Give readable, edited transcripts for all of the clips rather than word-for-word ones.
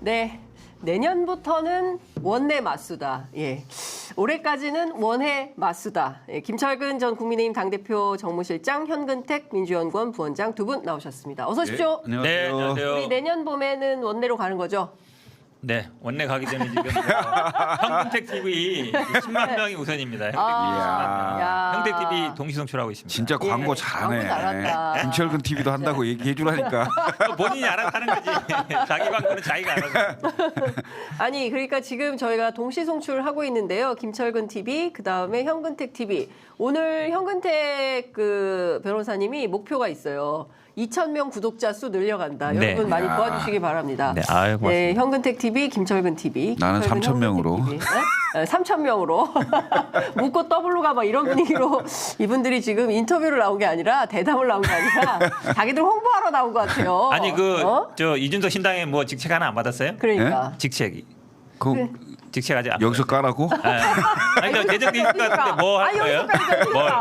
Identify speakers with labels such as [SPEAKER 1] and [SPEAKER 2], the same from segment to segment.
[SPEAKER 1] 네. 내년부터는 원내 맞수다. 예. 올해까지는 원해 맞수다. 예. 김철근 전 국민의힘 당대표 정무실장, 현근택 민주연구원 부원장 두 분 나오셨습니다. 어서 오십시오.
[SPEAKER 2] 네,
[SPEAKER 3] 네, 안녕하세요.
[SPEAKER 1] 우리 내년 봄에는 원내로 가는 거죠?
[SPEAKER 3] 네, 원내 가기 전에 지금 현근택 TV 10만 명이 우선입니다.
[SPEAKER 1] 야.
[SPEAKER 3] 현근택 TV 동시송출하고 있습니다.
[SPEAKER 2] 진짜 광고
[SPEAKER 1] 예,
[SPEAKER 2] 잘하네.
[SPEAKER 1] 광고 잘한다.
[SPEAKER 2] 김철근 TV도 한다고 얘기해 주라니까.
[SPEAKER 3] 본인이 알아서 하는 거지. 자기 광고는 자기가 알아서.
[SPEAKER 1] 아니 그러니까 지금 저희가 동시 송출하고 있는데요. 김철근 TV, 그 다음에 현근택 TV. 오늘 현근택 그 변호사님이 목표가 있어요. 2,000명 구독자 수 늘려간다.
[SPEAKER 3] 네.
[SPEAKER 1] 여러분 많이
[SPEAKER 2] 야.
[SPEAKER 1] 도와주시기 바랍니다.
[SPEAKER 3] 네, 아유, 고맙습니다.
[SPEAKER 1] 네, 현근택 TV, 김철근 TV.
[SPEAKER 2] 나는 3,000명으로.
[SPEAKER 1] 3,000명으로. 묻고 더블로가 막 이런 분위기로 이분들이 지금 인터뷰를 나온 게 아니라 대담을 나온 게 아니라 자기들 홍보하러 나온 것 같아요.
[SPEAKER 3] 아니 저 이준석 신당에 뭐 직책 하나 안 받았어요?
[SPEAKER 1] 그러니까.
[SPEAKER 3] 직책이.
[SPEAKER 2] 그
[SPEAKER 3] 직책 아직 안
[SPEAKER 2] 여기서 까라고?
[SPEAKER 3] 아니 그 대정도 있을 것 같은데 뭐 할 거예요? 뭘?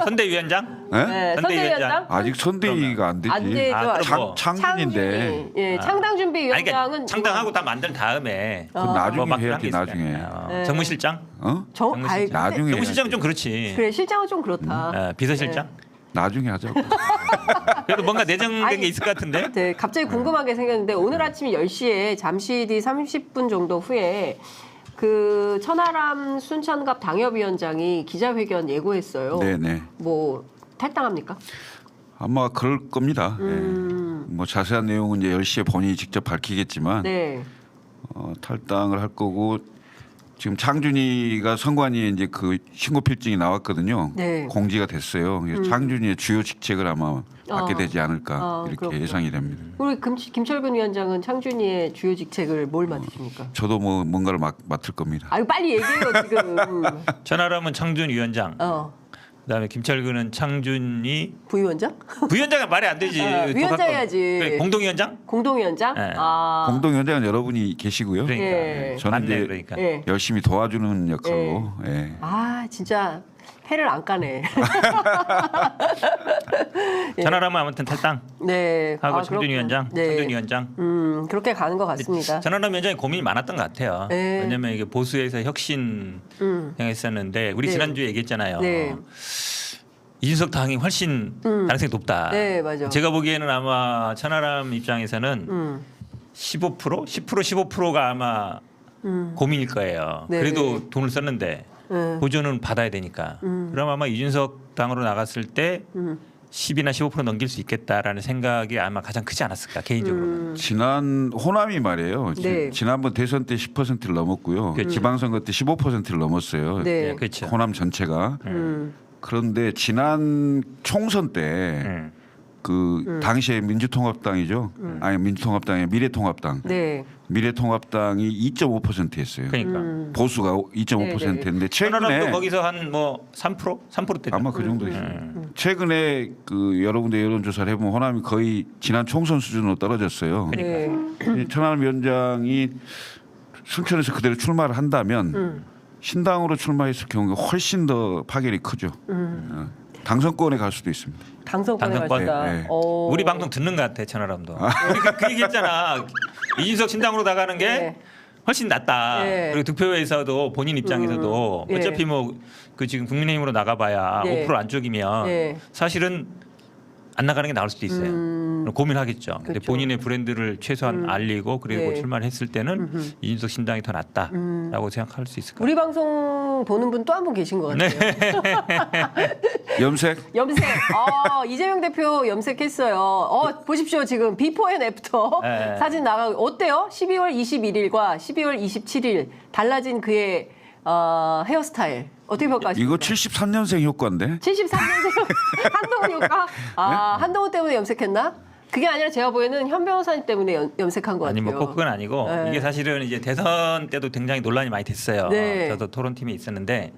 [SPEAKER 3] 선대위원장?
[SPEAKER 2] 예?
[SPEAKER 1] 네,
[SPEAKER 3] 선대위원장?
[SPEAKER 1] 선대위원장.
[SPEAKER 2] 아직 선대위가 안 되지.
[SPEAKER 1] 안 되죠.
[SPEAKER 3] 아,
[SPEAKER 1] 아직.
[SPEAKER 3] 그럼 뭐.
[SPEAKER 2] 창준인데.
[SPEAKER 1] 예, 창당준비위원장은
[SPEAKER 3] 아니 그러니까 창당하고 다 만든 다음에
[SPEAKER 2] 그건 나중에
[SPEAKER 3] 뭐
[SPEAKER 2] 해야지
[SPEAKER 3] 막
[SPEAKER 2] 나중에.
[SPEAKER 1] 네.
[SPEAKER 3] 정무실장?
[SPEAKER 2] 어?
[SPEAKER 1] 아이,
[SPEAKER 2] 나중에
[SPEAKER 3] 정무실장은 좀
[SPEAKER 2] 해야지.
[SPEAKER 3] 그렇지.
[SPEAKER 1] 그래 실장은 좀 그렇다.
[SPEAKER 3] 비서실장?
[SPEAKER 2] 나중에 하자고.
[SPEAKER 3] 그래도 뭔가 내정된
[SPEAKER 1] 아니,
[SPEAKER 3] 게 있을 것 같은데?
[SPEAKER 1] 네, 갑자기 궁금한 게 생겼는데 오늘 아침 10시에 잠시 뒤 30분 정도 후에 그 천하람 순천갑 당협위원장이 기자회견 예고했어요.
[SPEAKER 2] 네네.
[SPEAKER 1] 뭐 탈당합니까?
[SPEAKER 2] 아마 그럴 겁니다. 예. 뭐 자세한 내용은 이제 10시에 본인이 직접 밝히겠지만
[SPEAKER 1] 네.
[SPEAKER 2] 탈당을 할 거고 지금 창준이가 선관위에 이제 그 신고 필증이 나왔거든요.
[SPEAKER 1] 네.
[SPEAKER 2] 공지가 됐어요. 그래서 창준이의 주요 직책을 아마 맡게 되지 않을까 이렇게
[SPEAKER 1] 그렇구나.
[SPEAKER 2] 예상이 됩니다.
[SPEAKER 1] 우리 김철근 위원장은 창준이의 주요 직책을 뭘 맡으십니까?
[SPEAKER 2] 저도 뭐 뭔가를 맡을 겁니다.
[SPEAKER 1] 아유 빨리 얘기해요 지금.
[SPEAKER 3] 천하람은 창준 위원장. 그다음에 김철근은 창준이
[SPEAKER 1] 부위원장?
[SPEAKER 3] 부위원장은 말이 안 되지.
[SPEAKER 1] 위원장 해야지.
[SPEAKER 3] 그래, 공동위원장?
[SPEAKER 1] 공동위원장?
[SPEAKER 3] 네.
[SPEAKER 2] 공동위원장은 여러분이 계시고요.
[SPEAKER 3] 그러니까
[SPEAKER 1] 예.
[SPEAKER 2] 저는
[SPEAKER 3] 맞네
[SPEAKER 2] 이제
[SPEAKER 3] 그러니까.
[SPEAKER 1] 예.
[SPEAKER 2] 열심히 도와주는 역할로. 예.
[SPEAKER 1] 아 진짜 패를 안 까네.
[SPEAKER 3] 천하람은 아무튼 탈당
[SPEAKER 1] 네.
[SPEAKER 3] 하고
[SPEAKER 1] 아,
[SPEAKER 3] 창준
[SPEAKER 1] 그렇군.
[SPEAKER 3] 위원장,
[SPEAKER 1] 네.
[SPEAKER 3] 창준 위원장.
[SPEAKER 1] 그렇게 가는 것 같습니다.
[SPEAKER 3] 천하람 위원장이 고민이 많았던 것 같아요.
[SPEAKER 1] 네.
[SPEAKER 3] 왜냐하면 이게 보수에서 혁신 향했었는데 우리
[SPEAKER 1] 네.
[SPEAKER 3] 지난주에 얘기했잖아요.
[SPEAKER 1] 네.
[SPEAKER 3] 이준석 당이 훨씬 가능성이 높다.
[SPEAKER 1] 네, 맞아.
[SPEAKER 3] 제가 보기에는 아마 천하람 입장에서는 15%, 10%, 15%가 아마 고민일 거예요.
[SPEAKER 1] 네.
[SPEAKER 3] 그래도 돈을 썼는데
[SPEAKER 1] 네.
[SPEAKER 3] 보조는 받아야 되니까. 그럼 아마 이준석 당으로 나갔을 때 10이나 15% 넘길 수 있겠다라는 생각이 아마 가장 크지 않았을까 개인적으로는.
[SPEAKER 2] 지난 호남이 말이에요.
[SPEAKER 1] 네.
[SPEAKER 2] 지난번 대선 때 10%를 넘었고요.
[SPEAKER 3] 그렇죠.
[SPEAKER 2] 지방선거 때 15%를 넘었어요.
[SPEAKER 1] 네.
[SPEAKER 3] 네, 그렇죠.
[SPEAKER 2] 호남 전체가. 그런데 지난 총선 때 그 당시에 민주통합당이죠. 아니 민주통합당이 미래통합당.
[SPEAKER 1] 네.
[SPEAKER 2] 미래통합당이 2.5% 했어요.
[SPEAKER 3] 그러니까.
[SPEAKER 2] 보수가 2.5%인데
[SPEAKER 3] 천하람도
[SPEAKER 2] 최근에
[SPEAKER 3] 거기서 한 뭐 3%? 3%대.
[SPEAKER 2] 아마 그 정도 있어요. 최근에 그 여러 군데 여론조사를 해보면 호남이 거의 지난 총선 수준으로 떨어졌어요.
[SPEAKER 1] 네.
[SPEAKER 2] 이 천하람 위원장이 순천에서 그대로 출마를 한다면 신당으로 출마했을 경우가 훨씬 더 파열이 크죠. 당선권에 갈 수도 있습니다.
[SPEAKER 1] 당선권에
[SPEAKER 3] 당선권?
[SPEAKER 1] 갈다.
[SPEAKER 2] 네, 네.
[SPEAKER 3] 우리 방송 듣는 것 같아 천하람도. 우리 그 얘기했잖아. 이준석 신당으로 나가는 게
[SPEAKER 1] 네.
[SPEAKER 3] 훨씬 낫다.
[SPEAKER 1] 네.
[SPEAKER 3] 그리고 득표에서도 본인 입장에서도
[SPEAKER 1] 네.
[SPEAKER 3] 어차피 뭐 그 지금 국민의힘으로 나가봐야
[SPEAKER 1] 네.
[SPEAKER 3] 5% 안쪽이면
[SPEAKER 1] 네.
[SPEAKER 3] 사실은 안 나가는 게 나을 수도 있어요. 그럼 고민하겠죠. 근데
[SPEAKER 1] 그렇죠.
[SPEAKER 3] 본인의 브랜드를 최소한 알리고 그리고
[SPEAKER 1] 네.
[SPEAKER 3] 출마를 했을 때는 이준석 신당이 더 낫다라고 생각할 수 있을 것 같아요.
[SPEAKER 1] 우리 방송 보는 분 또 한 분 계신 것 같아요.
[SPEAKER 2] 염색
[SPEAKER 1] 염색. 이재명 대표 염색했어요. 보십시오. 지금 비포 앤 애프터
[SPEAKER 3] 네.
[SPEAKER 1] 사진 나가고 어때요? 12월 21일과 12월 27일 달라진 그의 헤어스타일 어떻게 평가하십니까?
[SPEAKER 2] 이거 73년생 효과인데
[SPEAKER 1] 73년생 한동훈 효과? 한동훈 때문에 염색했나? 그게 아니라 제가 보기에는 현 변호사님 때문에 염색한 것
[SPEAKER 3] 아니
[SPEAKER 1] 같아요.
[SPEAKER 3] 뭐 꼭 그건 아니고
[SPEAKER 1] 네.
[SPEAKER 3] 이게 사실은 이제 대선 때도 굉장히 논란이 많이 됐어요.
[SPEAKER 1] 네.
[SPEAKER 3] 저도 토론팀에 있었는데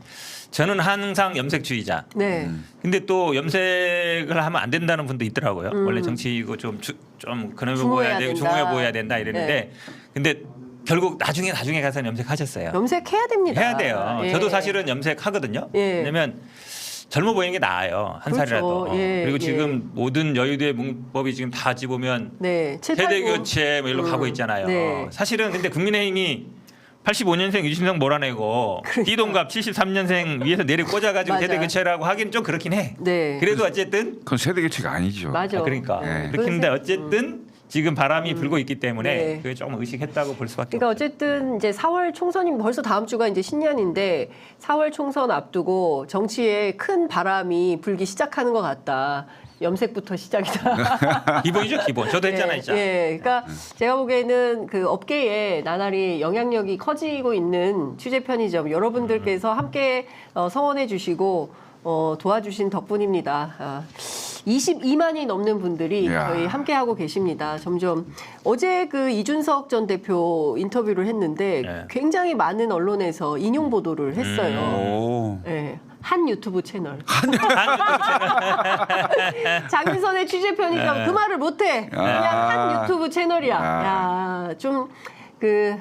[SPEAKER 3] 저는 항상 염색주의자.
[SPEAKER 1] 네.
[SPEAKER 3] 근데 또 염색을 하면 안 된다는 분도 있더라고요. 원래 정치고 좀 근엄해
[SPEAKER 1] 중후해야
[SPEAKER 3] 보여야 되고
[SPEAKER 1] 된다.
[SPEAKER 3] 중후해 보여야 된다 이랬는데 근데 결국 나중에 가서 염색하셨어요.
[SPEAKER 1] 염색해야 됩니다.
[SPEAKER 3] 해야 돼요.
[SPEAKER 1] 예.
[SPEAKER 3] 저도 사실은 염색하거든요.
[SPEAKER 1] 예.
[SPEAKER 3] 왜냐면 젊어 보이는 게 나아요. 한
[SPEAKER 1] 그렇죠.
[SPEAKER 3] 살이라도.
[SPEAKER 1] 예,
[SPEAKER 3] 그리고
[SPEAKER 1] 예.
[SPEAKER 3] 지금 모든 여의도의 문법이 지금 다 집으면
[SPEAKER 1] 네.
[SPEAKER 3] 세대 교체 뭐 이런 거 가고 있잖아요.
[SPEAKER 1] 네.
[SPEAKER 3] 사실은 근데 국민의힘이 85년생 유시민상 몰아내고 띠동갑 73년생 위에서 내려 꽂아가지고
[SPEAKER 1] 맞아.
[SPEAKER 3] 세대 교체라고 하긴 좀 그렇긴 해.
[SPEAKER 1] 네.
[SPEAKER 3] 그래도 어쨌든
[SPEAKER 2] 그건 세대 교체가 아니죠.
[SPEAKER 1] 맞아.
[SPEAKER 3] 그러니까
[SPEAKER 2] 네.
[SPEAKER 3] 그렇긴 한데 어쨌든 지금 바람이 불고 있기 때문에
[SPEAKER 1] 네.
[SPEAKER 3] 그게 조금 의식했다고 볼 수밖에
[SPEAKER 1] 그러니까
[SPEAKER 3] 없죠.
[SPEAKER 1] 어쨌든 이제 4월 총선이 벌써 다음 주가 이제 신년인데 4월 총선 앞두고 정치에 큰 바람이 불기 시작하는 것 같다. 염색부터 시작이다.
[SPEAKER 3] 기본이죠, 기본. 저도 했잖아요, 진짜.
[SPEAKER 1] 예, 그러니까 제가 보기에는 그 업계에 나날이 영향력이 커지고 있는 취재 편의점 여러분들께서 함께 성원해 주시고 도와주신 덕분입니다. 22만이 넘는 분들이
[SPEAKER 2] 이야.
[SPEAKER 1] 저희 함께 하고 계십니다. 점점 어제 그 이준석 전 대표 인터뷰를 했는데
[SPEAKER 3] 네.
[SPEAKER 1] 굉장히 많은 언론에서 인용 보도를 했어요.
[SPEAKER 2] 오.
[SPEAKER 1] 예. 한 유튜브 채널. 장윤선의 취재 편의점 그 말을 못해. 그냥 한 유튜브 채널이야. 야, 좀 그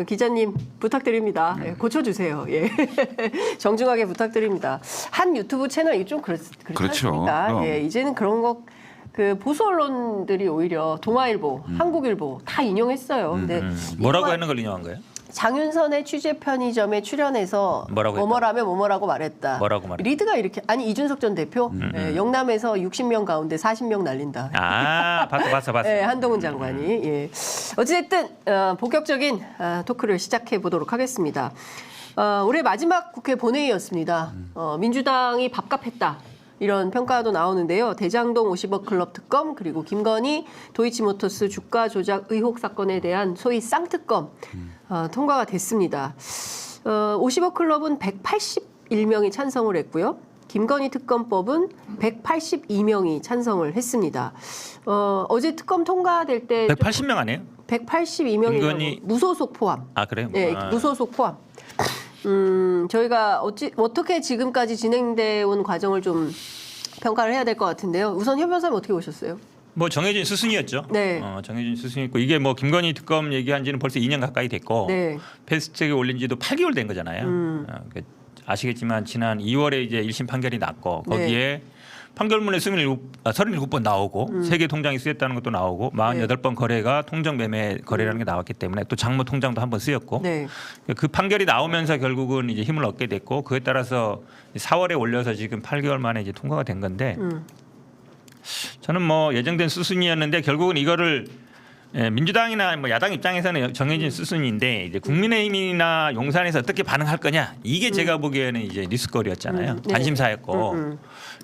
[SPEAKER 1] 기자님 부탁드립니다. 예, 고쳐주세요. 예. 정중하게 부탁드립니다. 한 유튜브 채널이 좀 그렇지
[SPEAKER 2] 그렇죠.
[SPEAKER 1] 않습니까?
[SPEAKER 2] 그럼.
[SPEAKER 1] 예, 이제는 그런 거. 그 보수 언론들이 오히려 동아일보, 한국일보 다 인용했어요. 근데
[SPEAKER 3] 뭐라고 하는 걸 인용한 거예요?
[SPEAKER 1] 장윤선의 취재 편의점에 출연해서
[SPEAKER 3] 뭐라고 했다?
[SPEAKER 1] 뭐뭐라며 뭐뭐라고 말했다.
[SPEAKER 3] 뭐라고 말했다?
[SPEAKER 1] 리드가 이렇게 아니 이준석 전 대표 예, 영남에서 60명 가운데 40명 날린다.
[SPEAKER 3] 아, 봤어.
[SPEAKER 1] 예, 한동훈 장관이 예. 어찌됐든 본격적인 토크를 시작해 보도록 하겠습니다. 올해 마지막 국회 본회의였습니다. 민주당이 밥값했다. 이런 평가도 나오는데요. 대장동 50억 클럽 특검 그리고 김건희 도이치모터스 주가 조작 의혹 사건에 대한 소위 쌍특검 통과가 됐습니다. 50억 클럽은 181명이 찬성을 했고요. 김건희 특검법은 182명이 찬성을 했습니다. 어제 특검 통과될 때
[SPEAKER 3] 180명 아니에요?
[SPEAKER 1] 182명이
[SPEAKER 3] 김건희-
[SPEAKER 1] 무소속 포함.
[SPEAKER 3] 아, 그래요?
[SPEAKER 1] 네,
[SPEAKER 3] 아.
[SPEAKER 1] 무소속 포함. 저희가 어떻게 지금까지 진행돼 온 과정을 좀 평가를 해야 될 것 같은데요. 우선 현 변호사님 어떻게 보셨어요?
[SPEAKER 3] 뭐 정해진 수순이었죠.
[SPEAKER 1] 네.
[SPEAKER 3] 정해진 수순이었고 이게 뭐 김건희 특검 얘기한 지는 벌써 2년 가까이 됐고
[SPEAKER 1] 네.
[SPEAKER 3] 패스트트랙에 올린 지도 8개월 된 거잖아요. 아시겠지만 지난 2월에 이제 1심 판결이 났고 거기에 판결문에 37번 나오고 세계 통장이 쓰였다는 것도 나오고 48번 거래가 통정 매매 거래라는 게 나왔기 때문에 또 장모 통장도 한번 쓰였고
[SPEAKER 1] 네.
[SPEAKER 3] 그 판결이 나오면서 결국은 이제 힘을 얻게 됐고 그에 따라서 4월에 올려서 지금 8개월 만에 이제 통과가 된 건데 저는 뭐 예정된 수순이었는데 결국은 이거를 민주당이나 뭐 야당 입장에서는 정해진 수순인데 이제 국민의힘이나 용산에서 어떻게 반응할 거냐 이게 제가 보기에는 이제 뉴스거리였잖아요.
[SPEAKER 1] 네.
[SPEAKER 3] 관심사였고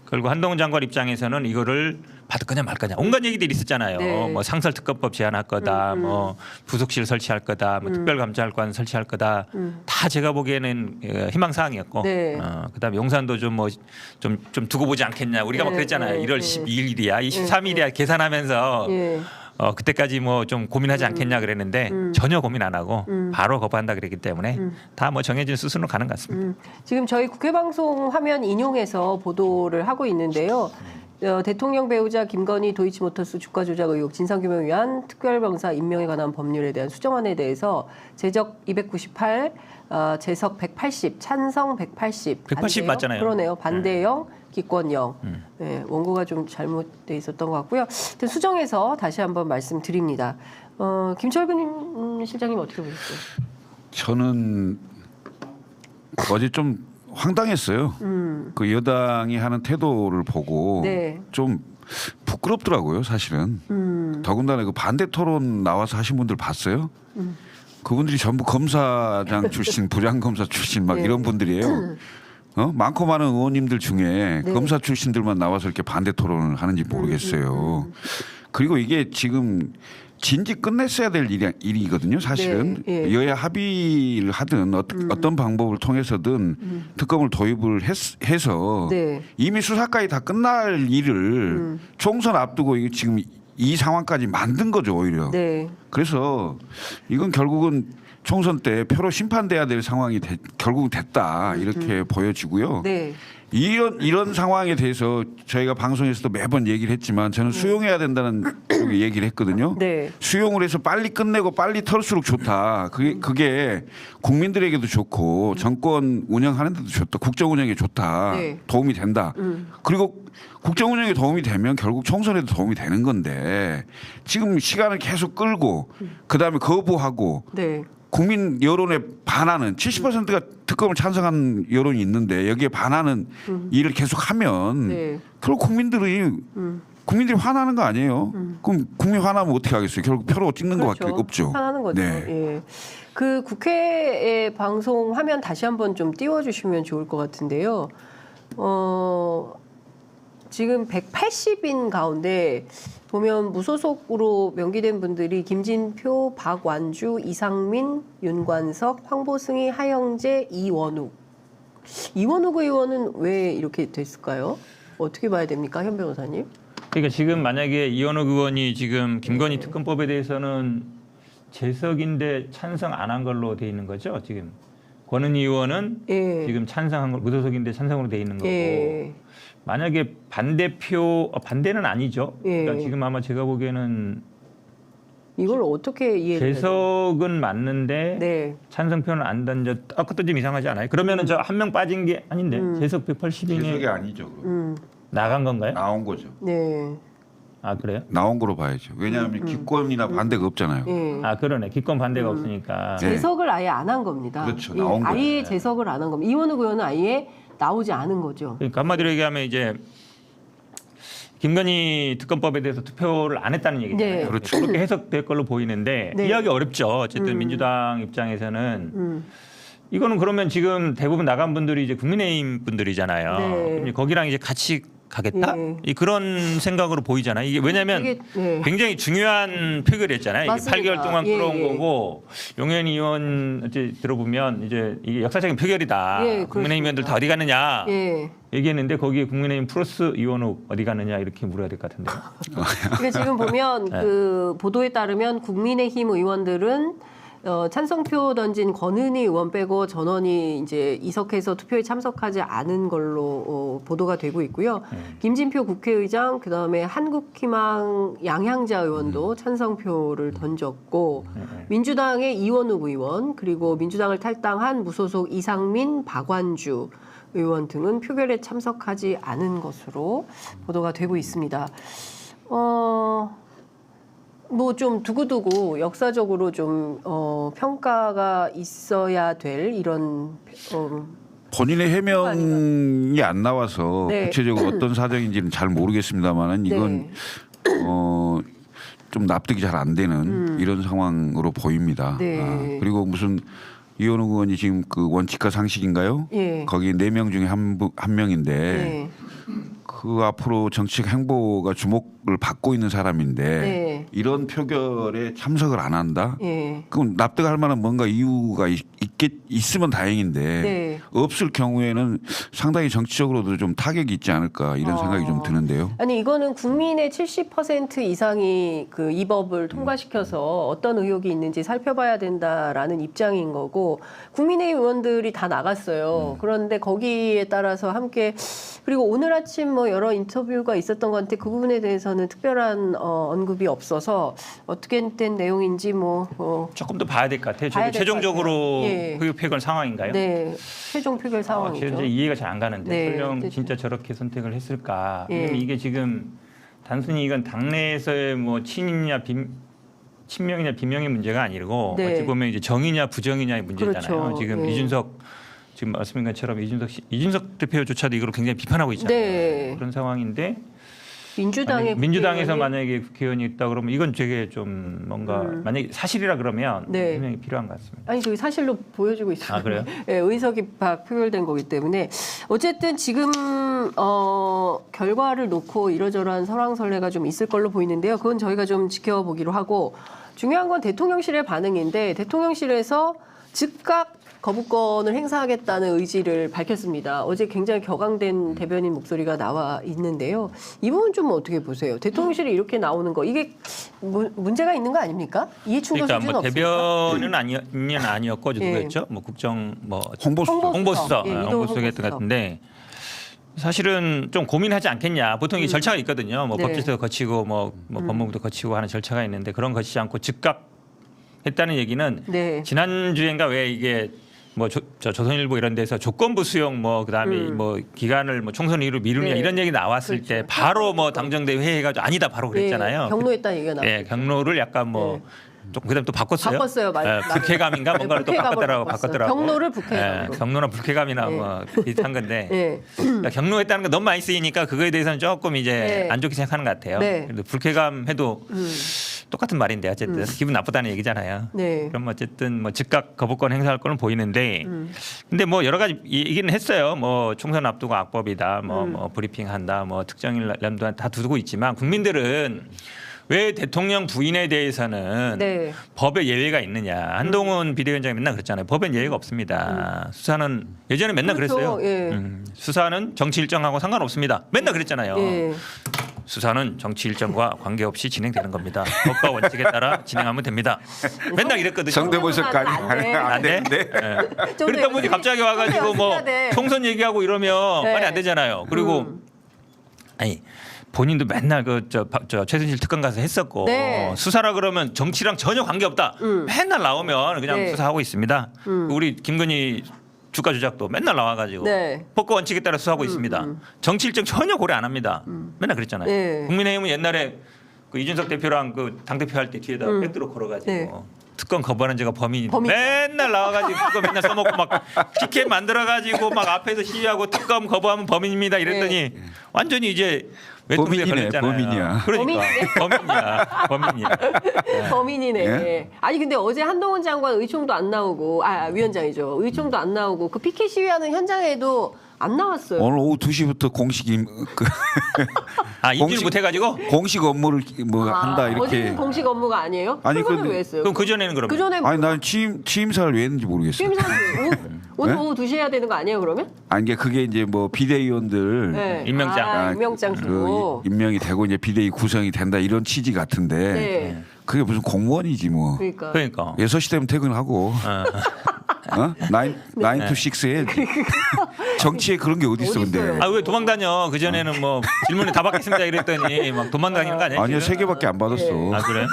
[SPEAKER 3] 그리고 한동훈 장관 입장에서는 이거를 받을 거냐 말 거냐 온갖 얘기들이 있었잖아요.
[SPEAKER 1] 네.
[SPEAKER 3] 뭐 상설특검법 제안할 거다, 뭐 부속실 설치할 거다, 뭐 특별감찰관 설치할 거다. 다 제가 보기에는 희망사항이었고
[SPEAKER 1] 네.
[SPEAKER 3] 그다음에 용산도 좀 뭐 좀 두고 보지 않겠냐 우리가 막
[SPEAKER 1] 네,
[SPEAKER 3] 그랬잖아요.
[SPEAKER 1] 네,
[SPEAKER 3] 1월
[SPEAKER 1] 네.
[SPEAKER 3] 12일이야, 23일이야 계산하면서.
[SPEAKER 1] 예.
[SPEAKER 3] 그때까지 뭐 좀 고민하지 않겠냐 그랬는데 전혀 고민 안 하고 바로 거부한다 그랬기 때문에 다 뭐 정해진 수순으로 가는 것 같습니다.
[SPEAKER 1] 지금 저희 국회 방송 화면 인용해서 보도를 하고 있는데요. 대통령 배우자 김건희 도이치모터스 주가 조작 의혹 진상규명을 위한 특별검사 임명에 관한 법률에 대한 수정안에 대해서 제적 298, 재석 180, 찬성 180.
[SPEAKER 3] 180
[SPEAKER 1] 반대형?
[SPEAKER 3] 맞잖아요.
[SPEAKER 1] 그러네요. 반대형, 기권형. 네, 원고가 좀 잘못돼 있었던 것 같고요. 하여튼 수정해서 다시 한번 말씀드립니다. 김철근 실장님 어떻게 보셨어요?
[SPEAKER 2] 저는 어제 좀 황당했어요. 그 여당이 하는 태도를 보고
[SPEAKER 1] 네.
[SPEAKER 2] 좀 부끄럽더라고요, 사실은. 더군다나 그 반대 토론 나와서 하신 분들 봤어요? 그분들이 전부 검사장 출신, 부장검사 출신 막
[SPEAKER 1] 네.
[SPEAKER 2] 이런 분들이에요. 많고 많은 의원님들 중에
[SPEAKER 1] 네.
[SPEAKER 2] 검사 출신들만 나와서 이렇게 반대 토론을 하는지 모르겠어요. 그리고 이게 지금 진지 끝냈어야 될 일이거든요. 사실은
[SPEAKER 1] 네, 예.
[SPEAKER 2] 여야 합의를 하든 어떤 방법을 통해서든 특검을 도입을 해서
[SPEAKER 1] 네.
[SPEAKER 2] 이미 수사까지 다 끝날 일을 총선 앞두고 이게 지금 이 상황까지 만든 거죠, 오히려.
[SPEAKER 1] 네.
[SPEAKER 2] 그래서 이건 결국은 총선 때 표로 심판돼야 될 상황이 결국 됐다 이렇게 보여지고요.
[SPEAKER 1] 네.
[SPEAKER 2] 이런 상황에 대해서 저희가 방송에서도 매번 얘기를 했지만 저는 수용해야 된다는 얘기를 했거든요.
[SPEAKER 1] 네.
[SPEAKER 2] 수용을 해서 빨리 끝내고 빨리 털수록 좋다. 그게 국민들에게도 좋고 정권 운영하는 데도 좋다. 국정 운영에 좋다.
[SPEAKER 1] 네.
[SPEAKER 2] 도움이 된다. 그리고 국정 운영에 도움이 되면 결국 총선에도 도움이 되는 건데 지금 시간을 계속 끌고 그다음에 거부하고
[SPEAKER 1] 네. 국민
[SPEAKER 2] 여론에 반하는 70%가 특검을 찬성한 여론이 있는데 여기에 반하는 일을 계속하면
[SPEAKER 1] 네.
[SPEAKER 2] 결국 국민들이 화나는 거 아니에요? 그럼 국민 화나면 어떻게 하겠어요? 결국 표로 찍는 것밖에 없죠.
[SPEAKER 1] 화나는 거죠.
[SPEAKER 2] 네.
[SPEAKER 1] 예. 그 국회의 방송 화면 다시 한번 좀 띄워주시면 좋을 것 같은데요. 지금 180인 가운데 보면 무소속으로 명기된 분들이 김진표, 박완주, 이상민, 윤관석, 황보승희, 하영재, 이원욱. 이원욱 의원은 왜 이렇게 됐을까요? 어떻게 봐야 됩니까, 현 변호사님?
[SPEAKER 3] 그러니까 지금 만약에 이원욱 의원이 지금 김건희 특검법에 대해서는 재석인데 찬성 안 한 걸로 돼 있는 거죠, 지금. 권은희 의원은
[SPEAKER 1] 예.
[SPEAKER 3] 지금 찬성한 걸 무소속인데 찬성으로 돼 있는 거고.
[SPEAKER 1] 예.
[SPEAKER 3] 만약에 반대는 아니죠.
[SPEAKER 1] 예.
[SPEAKER 3] 그러니까 지금 아마 제가 보기에는
[SPEAKER 1] 이걸 어떻게 이해를
[SPEAKER 3] 재석은 맞는데
[SPEAKER 1] 네.
[SPEAKER 3] 찬성표는 안 던졌. 그것도 좀 이상하지 않아요? 그러면은 저 한 명 빠진 게 아닌데 재석 180인이
[SPEAKER 2] 재석이 아니죠. 그럼.
[SPEAKER 3] 나간 건가요?
[SPEAKER 2] 나온 거죠.
[SPEAKER 1] 네.
[SPEAKER 3] 아 그래요?
[SPEAKER 2] 나온 거로 봐야죠. 왜냐하면 기권이나 반대가 없잖아요.
[SPEAKER 1] 예.
[SPEAKER 3] 아 그러네. 기권 반대가 없으니까.
[SPEAKER 2] 네.
[SPEAKER 1] 재석을 아예 안 한 겁니다.
[SPEAKER 2] 그렇죠.
[SPEAKER 1] 예,
[SPEAKER 2] 나온 거예요.
[SPEAKER 1] 아예 재석을 안 한 겁니다. 이원욱 의원은 아예 나오지 않은 거죠.
[SPEAKER 3] 그러니까 한마디로 얘기하면 이제 김건희 특검법에 대해서 투표를 안 했다는 얘기잖아요.
[SPEAKER 1] 네.
[SPEAKER 2] 그렇죠.
[SPEAKER 3] 그렇게 해석될 걸로 보이는데
[SPEAKER 1] 네.
[SPEAKER 3] 이해하기 어렵죠. 어쨌든 민주당 입장에서는 이거는 그러면 지금 대부분 나간 분들이 이제 국민의힘 분들이잖아요.
[SPEAKER 1] 네.
[SPEAKER 3] 그럼 이제 거기랑 이제 같이 가겠다?
[SPEAKER 1] 예.
[SPEAKER 3] 이 그런 생각으로 보이잖아요. 이게 왜냐하면
[SPEAKER 1] 이게, 네.
[SPEAKER 3] 굉장히 중요한 표결이었잖아요. 이게
[SPEAKER 1] 맞습니다.
[SPEAKER 3] 8개월 동안
[SPEAKER 1] 예,
[SPEAKER 3] 끌어온
[SPEAKER 1] 예.
[SPEAKER 3] 거고 용현 의원 이제 들어보면 이제 이게 역사적인 표결이다.
[SPEAKER 1] 예,
[SPEAKER 3] 국민의힘 의원들
[SPEAKER 1] 그렇습니다.
[SPEAKER 3] 다 어디 갔느냐
[SPEAKER 1] 예.
[SPEAKER 3] 얘기했는데 거기에 국민의힘 플러스 이원욱 어디 갔느냐 이렇게 물어야 될 것 같은데요.
[SPEAKER 1] 그러니까 지금 보면
[SPEAKER 3] 네.
[SPEAKER 1] 그 보도에 따르면 국민의힘 의원들은 찬성표 던진 권은희 의원 빼고 전원이 이제 이석해서 투표에 참석하지 않은 걸로 보도가 되고 있고요. 김진표 국회의장, 그 다음에 한국희망 양향자 의원도 찬성표를 던졌고, 민주당의 이원욱 의원, 그리고 민주당을 탈당한 무소속 이상민, 박완주 의원 등은 표결에 참석하지 않은 것으로 보도가 되고 있습니다. 뭐 좀 두고두고 역사적으로 좀 평가가 있어야 될 이런
[SPEAKER 2] 본인의 해명이 안 나와서
[SPEAKER 1] 네.
[SPEAKER 2] 구체적으로 어떤 사정인지는 잘 모르겠습니다만은 이건 좀 납득이 잘 안 되는 이런 상황으로 보입니다.
[SPEAKER 1] 네.
[SPEAKER 2] 그리고 무슨 이원욱 의원이 지금 그 원칙과 상식인가요?
[SPEAKER 1] 예.
[SPEAKER 2] 거기 4명 중에 한 명인데
[SPEAKER 1] 네.
[SPEAKER 2] 그 앞으로 정치적 행보가 주목을 받고 있는 사람인데
[SPEAKER 1] 네.
[SPEAKER 2] 이런 표결에 참석을 안 한다?
[SPEAKER 1] 예.
[SPEAKER 2] 그럼 납득할 만한 뭔가 이유가 있으면 다행인데
[SPEAKER 1] 네.
[SPEAKER 2] 없을 경우에는 상당히 정치적으로도 좀 타격이 있지 않을까 이런 생각이 좀 드는데요.
[SPEAKER 1] 아니 이거는 국민의 70% 이상이 그 이 법을 통과시켜서 어떤 의혹이 있는지 살펴봐야 된다라는 입장인 거고 국민의힘 의원들이 다 나갔어요. 그런데 거기에 따라서 함께 그리고 오늘 아침 뭐 여러 인터뷰가 있었던 것 같은데 그 부분에 대해서는 특별한 언급이 없어서 어떻게 된 내용인지
[SPEAKER 3] 조금 더 봐야 될 것 같아요.
[SPEAKER 1] 봐야
[SPEAKER 3] 저게
[SPEAKER 1] 될것
[SPEAKER 3] 최종적으로
[SPEAKER 1] 같아요. 예.
[SPEAKER 3] 표결 상황인가요?
[SPEAKER 1] 네 최종 표결 상황이죠.
[SPEAKER 3] 이제 이해가 잘 안 가는데
[SPEAKER 1] 네,
[SPEAKER 3] 설령
[SPEAKER 1] 네.
[SPEAKER 3] 진짜 저렇게 선택을 했을까?
[SPEAKER 1] 예.
[SPEAKER 3] 왜냐면 이게 지금 단순히 이건 당내에서의 뭐 친명이냐 비명의 문제가 아니고
[SPEAKER 1] 네.
[SPEAKER 3] 어찌 보면 이제 정의냐 부정이냐의 문제잖아요.
[SPEAKER 1] 그렇죠.
[SPEAKER 3] 지금
[SPEAKER 1] 예.
[SPEAKER 3] 이준석 지금 말씀인 것처럼 이준석 대표조차도 이걸 굉장히 비판하고 있잖아요.
[SPEAKER 1] 네.
[SPEAKER 3] 그런 상황인데
[SPEAKER 1] 민주당의
[SPEAKER 3] 민주당에서
[SPEAKER 1] 국회의원이-
[SPEAKER 3] 만약에 국회의원이 있다 그러면 이건 되게 좀 뭔가 만약에 사실이라 그러면
[SPEAKER 1] 네.
[SPEAKER 3] 분명히 필요한 것 같습니다.
[SPEAKER 1] 아니 저기 사실로 보여주고 있어요.
[SPEAKER 3] 아, 그래요?
[SPEAKER 1] 네, 의석이 표결된 거기 때문에 어쨌든 지금 결과를 놓고 이러저러한 설왕설래가 좀 있을 걸로 보이는데요. 그건 저희가 좀 지켜보기로 하고 중요한 건 대통령실의 반응인데 대통령실에서 즉각 거부권을 행사하겠다는 의지를 밝혔습니다. 어제 굉장히 격앙된 대변인 목소리가 나와 있는데요. 이 부분 좀 어떻게 보세요? 대통령실이 이렇게 나오는 거 이게 문제가 있는 거 아닙니까? 이해충돌
[SPEAKER 3] 그러니까
[SPEAKER 1] 수준은
[SPEAKER 3] 뭐
[SPEAKER 1] 없습니까?
[SPEAKER 3] 대변인은 아니었고
[SPEAKER 1] 예.
[SPEAKER 3] 누구였죠? 뭐 국정 뭐
[SPEAKER 2] 홍보수석.
[SPEAKER 3] 홍보수석,
[SPEAKER 1] 예, 이동
[SPEAKER 3] 홍보수석이었던
[SPEAKER 1] 홍보수석.
[SPEAKER 3] 것 같은데 사실은 좀 고민하지 않겠냐. 보통 이 절차가 있거든요. 뭐
[SPEAKER 1] 네.
[SPEAKER 3] 법제도 거치고 뭐 법무부도 거치고 하는 절차가 있는데 그런 거 거치지 않고 즉각 했다는 얘기는
[SPEAKER 1] 네.
[SPEAKER 3] 지난주엔가 왜 이게 뭐 조선일보 이런 데서 조건부 수용 뭐 그다음에 뭐 기간을 뭐 총선 이후로 미루냐
[SPEAKER 1] 네.
[SPEAKER 3] 이런 얘기 나왔을
[SPEAKER 1] 그렇죠.
[SPEAKER 3] 때 바로 뭐 당정대 회의해가지고 아니다 바로 그랬잖아요.
[SPEAKER 1] 예, 경로했다는 얘기가 나왔죠.
[SPEAKER 3] 예, 경로를 약간 뭐 좀 그다음 또 바꿨어요.
[SPEAKER 1] 바꿨어요.
[SPEAKER 3] 불쾌감인가 뭔가를 또
[SPEAKER 1] 불쾌감으로
[SPEAKER 3] 바꿨더라고.
[SPEAKER 1] 경로를 불쾌감으로.
[SPEAKER 3] 예, 경로나 불쾌감이나
[SPEAKER 1] 네.
[SPEAKER 3] 뭐 비슷한 건데
[SPEAKER 1] 예.
[SPEAKER 3] 그러니까 경로했다는 거 너무 많이 쓰이니까 그거에 대해서는 조금 이제
[SPEAKER 1] 네.
[SPEAKER 3] 안 좋게 생각하는 것 같아요.
[SPEAKER 1] 네.
[SPEAKER 3] 그래도 불쾌감 해도 똑같은 말인데 어쨌든 기분 나쁘다는 얘기잖아요.
[SPEAKER 1] 네.
[SPEAKER 3] 그럼 어쨌든 뭐 즉각 거부권 행사할 거는 보이는데 근데 뭐 여러 가지 얘기는 했어요. 뭐 총선 앞두고 악법이다. 뭐 브리핑한다. 뭐 특정일 연도한 다 두고 있지만 국민들은 왜 대통령 부인에 대해서는
[SPEAKER 1] 네.
[SPEAKER 3] 법에 예외가 있느냐. 한동훈 비대위원장이 맨날 그랬잖아요. 법엔 예외가 없습니다. 수사는 예전에 맨날
[SPEAKER 1] 그렇죠.
[SPEAKER 3] 그랬어요.
[SPEAKER 1] 예.
[SPEAKER 3] 수사는 정치 일정하고 상관없습니다. 맨날 그랬잖아요.
[SPEAKER 1] 예.
[SPEAKER 3] 수사는 정치 일정과 관계없이 진행되는 겁니다. 법과 원칙에 따라 진행하면 됩니다. 맨날 이랬거든요.
[SPEAKER 2] 성대모사까지
[SPEAKER 1] 안 돼.
[SPEAKER 2] 안 되는데.
[SPEAKER 3] 예.
[SPEAKER 1] 좀
[SPEAKER 3] 그러다
[SPEAKER 1] 더
[SPEAKER 3] 보니
[SPEAKER 1] 연습-
[SPEAKER 3] 갑자기 와가지고
[SPEAKER 1] 좀
[SPEAKER 3] 뭐
[SPEAKER 1] 연습해야 돼.
[SPEAKER 3] 총선 얘기하고 이러면
[SPEAKER 1] 네.
[SPEAKER 3] 말이 안 되잖아요. 그리고 아니 본인도 맨날 저 최순실 특검 가서 했었고
[SPEAKER 1] 네.
[SPEAKER 3] 수사라 그러면 정치랑 전혀 관계 없다. 맨날 나오면 그냥
[SPEAKER 1] 네.
[SPEAKER 3] 수사하고 있습니다. 우리 김건희 주가 조작도 맨날 나와가지고
[SPEAKER 1] 네.
[SPEAKER 3] 법과 원칙에 따라 수사하고 있습니다. 정치 일정 전혀 고려 안 합니다. 맨날 그랬잖아요.
[SPEAKER 1] 네.
[SPEAKER 3] 국민의힘은 옛날에 그 이준석 대표랑 그 당대표 할 때 뒤에다 백도로 걸어가지고
[SPEAKER 1] 네.
[SPEAKER 3] 특검 거부하는 제가 범인인데
[SPEAKER 1] 범인.
[SPEAKER 3] 맨날 나와가지고 그거 맨날 써먹고 막 티켓 만들어가지고 막 앞에서 시위하고 특검 거부하면 범인입니다 이랬더니 완전히 이제 외통수에
[SPEAKER 2] 범인이네,
[SPEAKER 3] 걸렸잖아요.
[SPEAKER 2] 범인이야.
[SPEAKER 3] 그러니까 범인이야.
[SPEAKER 1] 범인이네.
[SPEAKER 2] 예?
[SPEAKER 1] 아니 근데 어제 한동훈 장관 의총도 안 나오고 위원장이죠. 의총도 안 나오고 그 피켓 시위하는 현장에도 안 나왔어요.
[SPEAKER 2] 오늘 오후 2시부터
[SPEAKER 3] 아 입지를 못해가지고
[SPEAKER 2] 공식 업무를 뭐 한다 이렇게.
[SPEAKER 1] 어제는 공식 업무가 아니에요?
[SPEAKER 2] 아니,
[SPEAKER 1] 출근을
[SPEAKER 2] 근데-
[SPEAKER 1] 왜 했어요?
[SPEAKER 3] 그럼 그 전에는 그러면
[SPEAKER 1] 그 전에
[SPEAKER 2] 아니 난 취임사를 왜 했는지 모르겠어요.
[SPEAKER 1] 취임사는 오늘
[SPEAKER 2] 네?
[SPEAKER 1] 오후 2시에 해야 되는 거 아니에요 그러면?
[SPEAKER 2] 아니 그게 이제 뭐 비대위원들
[SPEAKER 1] 네.
[SPEAKER 3] 임명장.
[SPEAKER 1] 임명장 주고.
[SPEAKER 2] 임명이 되고 이제 비대위 구성이 된다 이런 취지 같은데
[SPEAKER 1] 네.
[SPEAKER 2] 그게 무슨 공무원이지 뭐.
[SPEAKER 1] 그러니까.
[SPEAKER 3] 그러니까
[SPEAKER 2] 6시 되면 퇴근하고 어? 9 to 6 해야지. 정치에 그런 게 어디 있어
[SPEAKER 1] 어디
[SPEAKER 2] 근데.
[SPEAKER 1] 있어요?
[SPEAKER 3] 아 왜 도망다녀? 그 전에는 뭐 질문에 다 받겠습니다 이랬더니 막 도망다니는 거 아니야?
[SPEAKER 2] 아니요
[SPEAKER 3] 지금?
[SPEAKER 2] 3개밖에 안 받았어.
[SPEAKER 1] 네.
[SPEAKER 3] 아 그래?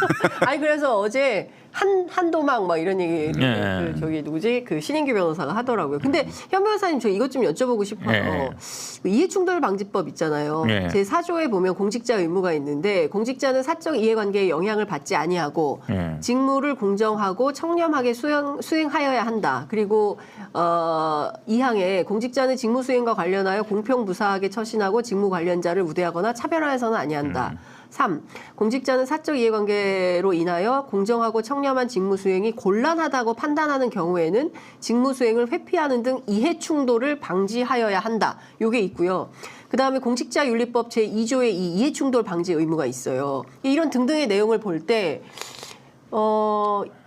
[SPEAKER 1] 아니 그래서 어제 한도막 막 이런 얘기
[SPEAKER 3] 예.
[SPEAKER 1] 그 저기 누구지 그 신인규 변호사가 하더라고요. 근데 현 변호사님 저 이것 좀 여쭤보고 싶어요.
[SPEAKER 3] 예.
[SPEAKER 1] 그 이해충돌 방지법 있잖아요.
[SPEAKER 3] 예.
[SPEAKER 1] 제 4조에 보면 공직자 의무가 있는데 공직자는 사적 이해관계에 영향을 받지 아니하고
[SPEAKER 3] 예.
[SPEAKER 1] 직무를 공정하고 청렴하게 수행하여야 한다. 그리고 2항에 공직자는 직무 수행과 관련하여 공평무사하게 처신하고 직무 관련자를 우대하거나 차별화해서는 아니한다. 3. 공직자는 사적 이해관계로 인하여 공정하고 청렴한 직무 수행이 곤란하다고 판단하는 경우에는 직무 수행을 회피하는 등 이해 충돌을 방지하여야 한다. 요게 있고요. 그다음에 공직자윤리법 제2조에 이 이해 충돌 방지 의무가 있어요. 이런 등등의 내용을 볼 때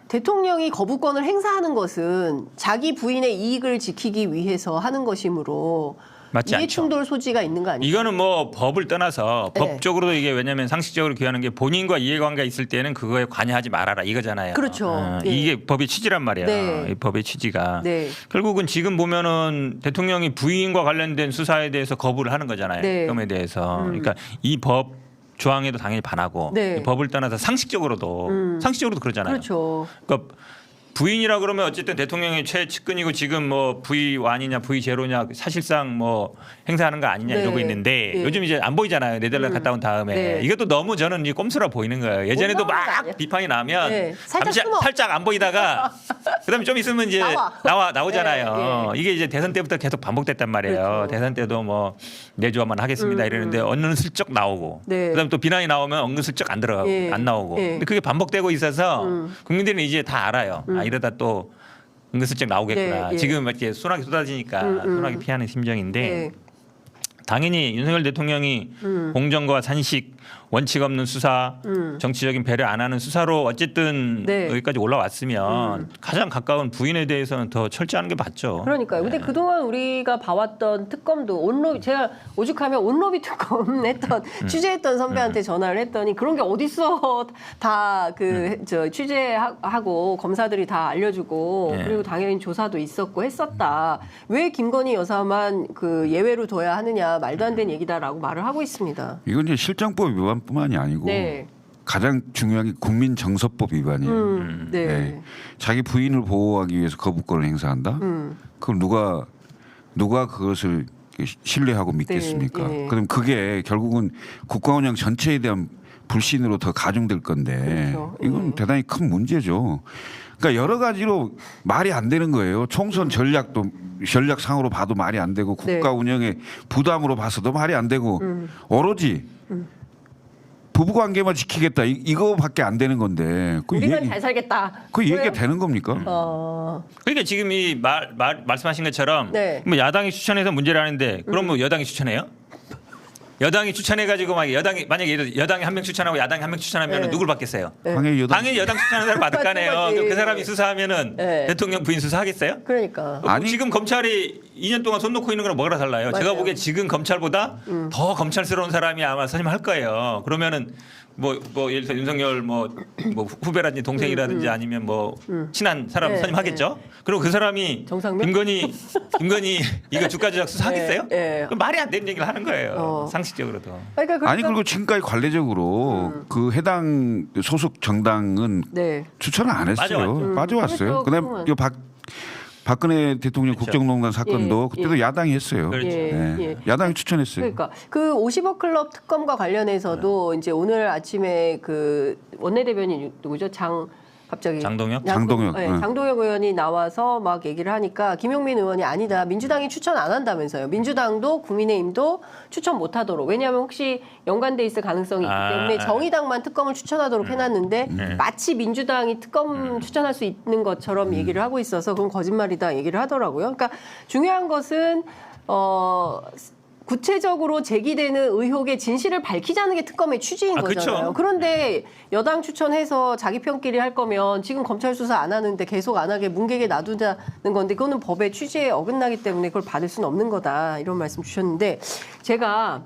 [SPEAKER 1] 대통령이 거부권을 행사하는 것은 자기 부인의 이익을 지키기 위해서 하는 것이므로
[SPEAKER 3] 맞지 않죠.
[SPEAKER 1] 이해충돌 소지가 있는 거 아니에요?
[SPEAKER 3] 이거는 뭐 법을 떠나서
[SPEAKER 1] 네.
[SPEAKER 3] 법적으로도 이게 왜냐하면 상식적으로 귀하는 게 본인과 이해관계가 있을 때는 그거에 관여하지 말아라 이거잖아요.
[SPEAKER 1] 그렇죠. 예.
[SPEAKER 3] 이게 법의 취지란 말이야.
[SPEAKER 1] 네.
[SPEAKER 3] 이 법의 취지가.
[SPEAKER 1] 네.
[SPEAKER 3] 결국은 지금 보면은 대통령이 부인과 관련된 수사에 대해서 거부를 하는 거잖아요.
[SPEAKER 1] 네.
[SPEAKER 3] 혐의에 대해서. 그러니까 이 법 조항에도 당연히 반하고
[SPEAKER 1] 네.
[SPEAKER 3] 이 법을 떠나서 상식적으로도 그러잖아요.
[SPEAKER 1] 그렇죠.
[SPEAKER 3] 그러니까 부인이라 그러면 어쨌든 대통령의 최측근이고 지금 뭐 V1이냐 V0냐 사실상 뭐 행사하는 거 아니냐
[SPEAKER 1] 네.
[SPEAKER 3] 이러고 있는데
[SPEAKER 1] 예.
[SPEAKER 3] 요즘 이제 안 보이잖아요. 네덜란드 갔다 온 다음에
[SPEAKER 1] 네.
[SPEAKER 3] 이것도 너무 저는 이제 꼼수라 보이는 거예요. 예전에도
[SPEAKER 1] 못 나오는 거 아니야?
[SPEAKER 3] 막 비판이 나면
[SPEAKER 1] 네. 살짝
[SPEAKER 3] 잠시
[SPEAKER 1] 숨어.
[SPEAKER 3] 살짝 안 보이다가 그다음에 좀 있으면 이제 나오잖아요.
[SPEAKER 1] 예,
[SPEAKER 3] 이게 이제 대선 때부터 계속 반복됐단 말이에요.
[SPEAKER 1] 그렇죠.
[SPEAKER 3] 대선 때도 뭐 내주 한번 하겠습니다 이러는데 은슬쩍 나오고
[SPEAKER 1] 네.
[SPEAKER 3] 그다음에 또 비난이 나오면 은근슬쩍 안 들어가고
[SPEAKER 1] 예.
[SPEAKER 3] 안 나오고
[SPEAKER 1] 예.
[SPEAKER 3] 근데 그게 반복되고 있어서 국민들은 이제 다 알아요. 아 이러다 또 은근슬쩍 나오겠구나.
[SPEAKER 1] 네, 예.
[SPEAKER 3] 지금 이렇게 소나기 쏟아지니까 소나기 피하는 심정인데
[SPEAKER 1] 네.
[SPEAKER 3] 당연히 윤석열 대통령이 공정과 산식 원칙 없는 수사, 정치적인 배려 안 하는 수사로 어쨌든
[SPEAKER 1] 네.
[SPEAKER 3] 여기까지 올라왔으면 가장 가까운 부인에 대해서는 더 철저하는 게 맞죠.
[SPEAKER 1] 그러니까요. 근데 그동안 우리가 봐왔던 특검도 온로비, 제가 오죽하면 온로비 특검 했던 취재했던 선배한테 전화를 했더니 그런 게 어딨어. 다 저 취재하고 검사들이 다 알려주고
[SPEAKER 3] 예.
[SPEAKER 1] 그리고 당연히 조사도 있었고 했었다. 왜 김건희 여사만 그 예외로 둬야 하느냐 말도 안 되는 얘기다라고 말을 하고 있습니다.
[SPEAKER 2] 이건 이제 실정법 위반뿐만이 아니고
[SPEAKER 1] 네.
[SPEAKER 2] 가장 중요한 게 국민정서법 위반이에요.
[SPEAKER 1] 네.
[SPEAKER 2] 네. 자기 부인을 보호하기 위해서 거부권을 행사한다. 그럼 누가 그것을 신뢰하고 믿겠습니까?
[SPEAKER 1] 네.
[SPEAKER 2] 그럼 그게 결국은 국가 운영 전체에 대한 불신으로 더 가중될 건데
[SPEAKER 1] 그렇죠.
[SPEAKER 2] 이건 대단히 큰 문제죠. 그러니까 여러 가지로 말이 안 되는 거예요. 총선 전략상으로 봐도 말이 안 되고 국가
[SPEAKER 1] 네.
[SPEAKER 2] 운영의 부담으로 봐서도 말이 안 되고 오로지 부부관계만 지키겠다 이거밖에 안 되는 건데
[SPEAKER 1] 우리만 잘 살겠다.
[SPEAKER 2] 그 얘기가
[SPEAKER 1] 그래요?
[SPEAKER 2] 되는 겁니까?
[SPEAKER 3] 그러니까 지금 이 말씀하신 것처럼
[SPEAKER 1] 네.
[SPEAKER 3] 뭐 야당이 추천해서 문제를 하는데 그럼 뭐 여당이 추천해요? 여당이 추천해가지고 막 만약에 예를 들어 여당이 한 명 추천하고 야당이 한 명 추천하면
[SPEAKER 1] 네.
[SPEAKER 3] 누굴 받겠어요?
[SPEAKER 2] 당연히 여당
[SPEAKER 3] 당연히 여당 추천하는 사람 받을 거 아니에요.
[SPEAKER 1] 맞지.
[SPEAKER 3] 그럼 그 사람이 수사하면은
[SPEAKER 1] 네.
[SPEAKER 3] 대통령 부인 수사하겠어요?
[SPEAKER 1] 그러니까.
[SPEAKER 2] 아니.
[SPEAKER 3] 지금 검찰이 2년 동안 손 놓고 있는 거랑 뭐가 달라요? 제가
[SPEAKER 1] 맞아요.
[SPEAKER 3] 보기에 지금 검찰보다 더 검찰스러운 사람이 아마 선임할 거예요. 그러면은 뭐 예를 들어 윤석열 뭐 후배라든지 동생이라든지 아니면 뭐 친한 사람
[SPEAKER 1] 네,
[SPEAKER 3] 선임하겠죠. 그리고 그 사람이
[SPEAKER 1] 정상면?
[SPEAKER 3] 김건희 이거 주가 조작 수사하겠어요?
[SPEAKER 1] 네, 네.
[SPEAKER 3] 그럼 말이 안 되는 얘기를 하는 거예요. 상식적으로도.
[SPEAKER 1] 그러니까
[SPEAKER 2] 아니 그리고 지금까지 관례적으로 그 해당 소속 정당은
[SPEAKER 1] 네.
[SPEAKER 2] 추천을 안 했어요. 빠져왔어요.
[SPEAKER 1] 그렇죠.
[SPEAKER 2] 그다음
[SPEAKER 1] 그동안.
[SPEAKER 2] 요 박근혜 대통령
[SPEAKER 3] 그렇죠.
[SPEAKER 2] 국정농단 사건도
[SPEAKER 1] 예,
[SPEAKER 2] 그때도 야당이 했어요.
[SPEAKER 3] 그렇죠.
[SPEAKER 2] 네. 야당이 추천했어요.
[SPEAKER 1] 그러니까 그 50억 클럽 특검과 관련해서도 이제 오늘 아침에 그 원내대변인 누구죠?
[SPEAKER 3] 장동혁?
[SPEAKER 2] 장동혁,
[SPEAKER 1] 네,
[SPEAKER 2] 응.
[SPEAKER 1] 장동혁 의원이 나와서 막 얘기를 하니까 김용민 의원이 아니다. 민주당이 추천 안 한다면서요. 민주당도 국민의힘도 추천 못 하도록. 왜냐하면 혹시 연관돼 있을 가능성이 있기 때문에 정의당만 특검을 추천하도록 해놨는데 마치 민주당이 특검 추천할 수 있는 것처럼 얘기를 하고 있어서 그건 거짓말이다 얘기를 하더라고요. 그러니까 중요한 것은 구체적으로 제기되는 의혹의 진실을 밝히자는 게 특검의 취지인 거잖아요.
[SPEAKER 3] 그렇죠.
[SPEAKER 1] 그런데 여당 추천해서 자기 편끼리 할 거면 지금 검찰 수사 안 하는데 계속 안 하게 뭉개게 놔두자는 건데 그거는 법의 취지에 어긋나기 때문에 그걸 받을 수는 없는 거다. 이런 말씀 주셨는데 제가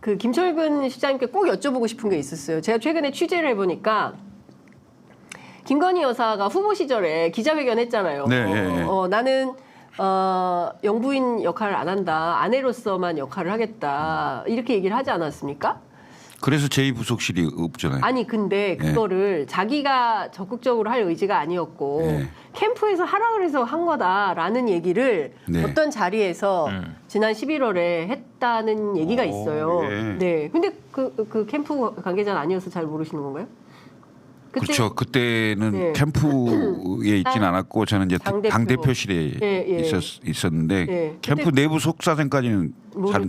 [SPEAKER 1] 그 김철근 시장님께 꼭 여쭤보고 싶은 게 있었어요. 제가 최근에 취재를 해보니까 김건희 여사가 후보 시절에 기자회견 했잖아요.
[SPEAKER 2] 네, 예, 예.
[SPEAKER 1] 나는 영부인 역할을 안 한다. 아내로서만 역할을 하겠다. 이렇게 얘기를 하지 않았습니까?
[SPEAKER 2] 그래서 제2부속실이 없잖아요.
[SPEAKER 1] 아니 근데 그거를 자기가 적극적으로 할 의지가 아니었고
[SPEAKER 2] 네.
[SPEAKER 1] 캠프에서 하라 그래서 한 거다라는 얘기를
[SPEAKER 2] 네.
[SPEAKER 1] 어떤 자리에서 지난 11월에 했다는 얘기가 있어요.
[SPEAKER 2] 예.
[SPEAKER 1] 네. 근데 그 캠프 관계자는 아니어서 잘 모르시는 건가요? 그때
[SPEAKER 2] 그렇죠. 그때는
[SPEAKER 1] 네.
[SPEAKER 2] 캠프에 있진 않았고 저는 이제
[SPEAKER 1] 당대표.
[SPEAKER 2] 당대표실에
[SPEAKER 1] 예.
[SPEAKER 2] 있었는데
[SPEAKER 1] 예.
[SPEAKER 2] 캠프 내부 속사정까지는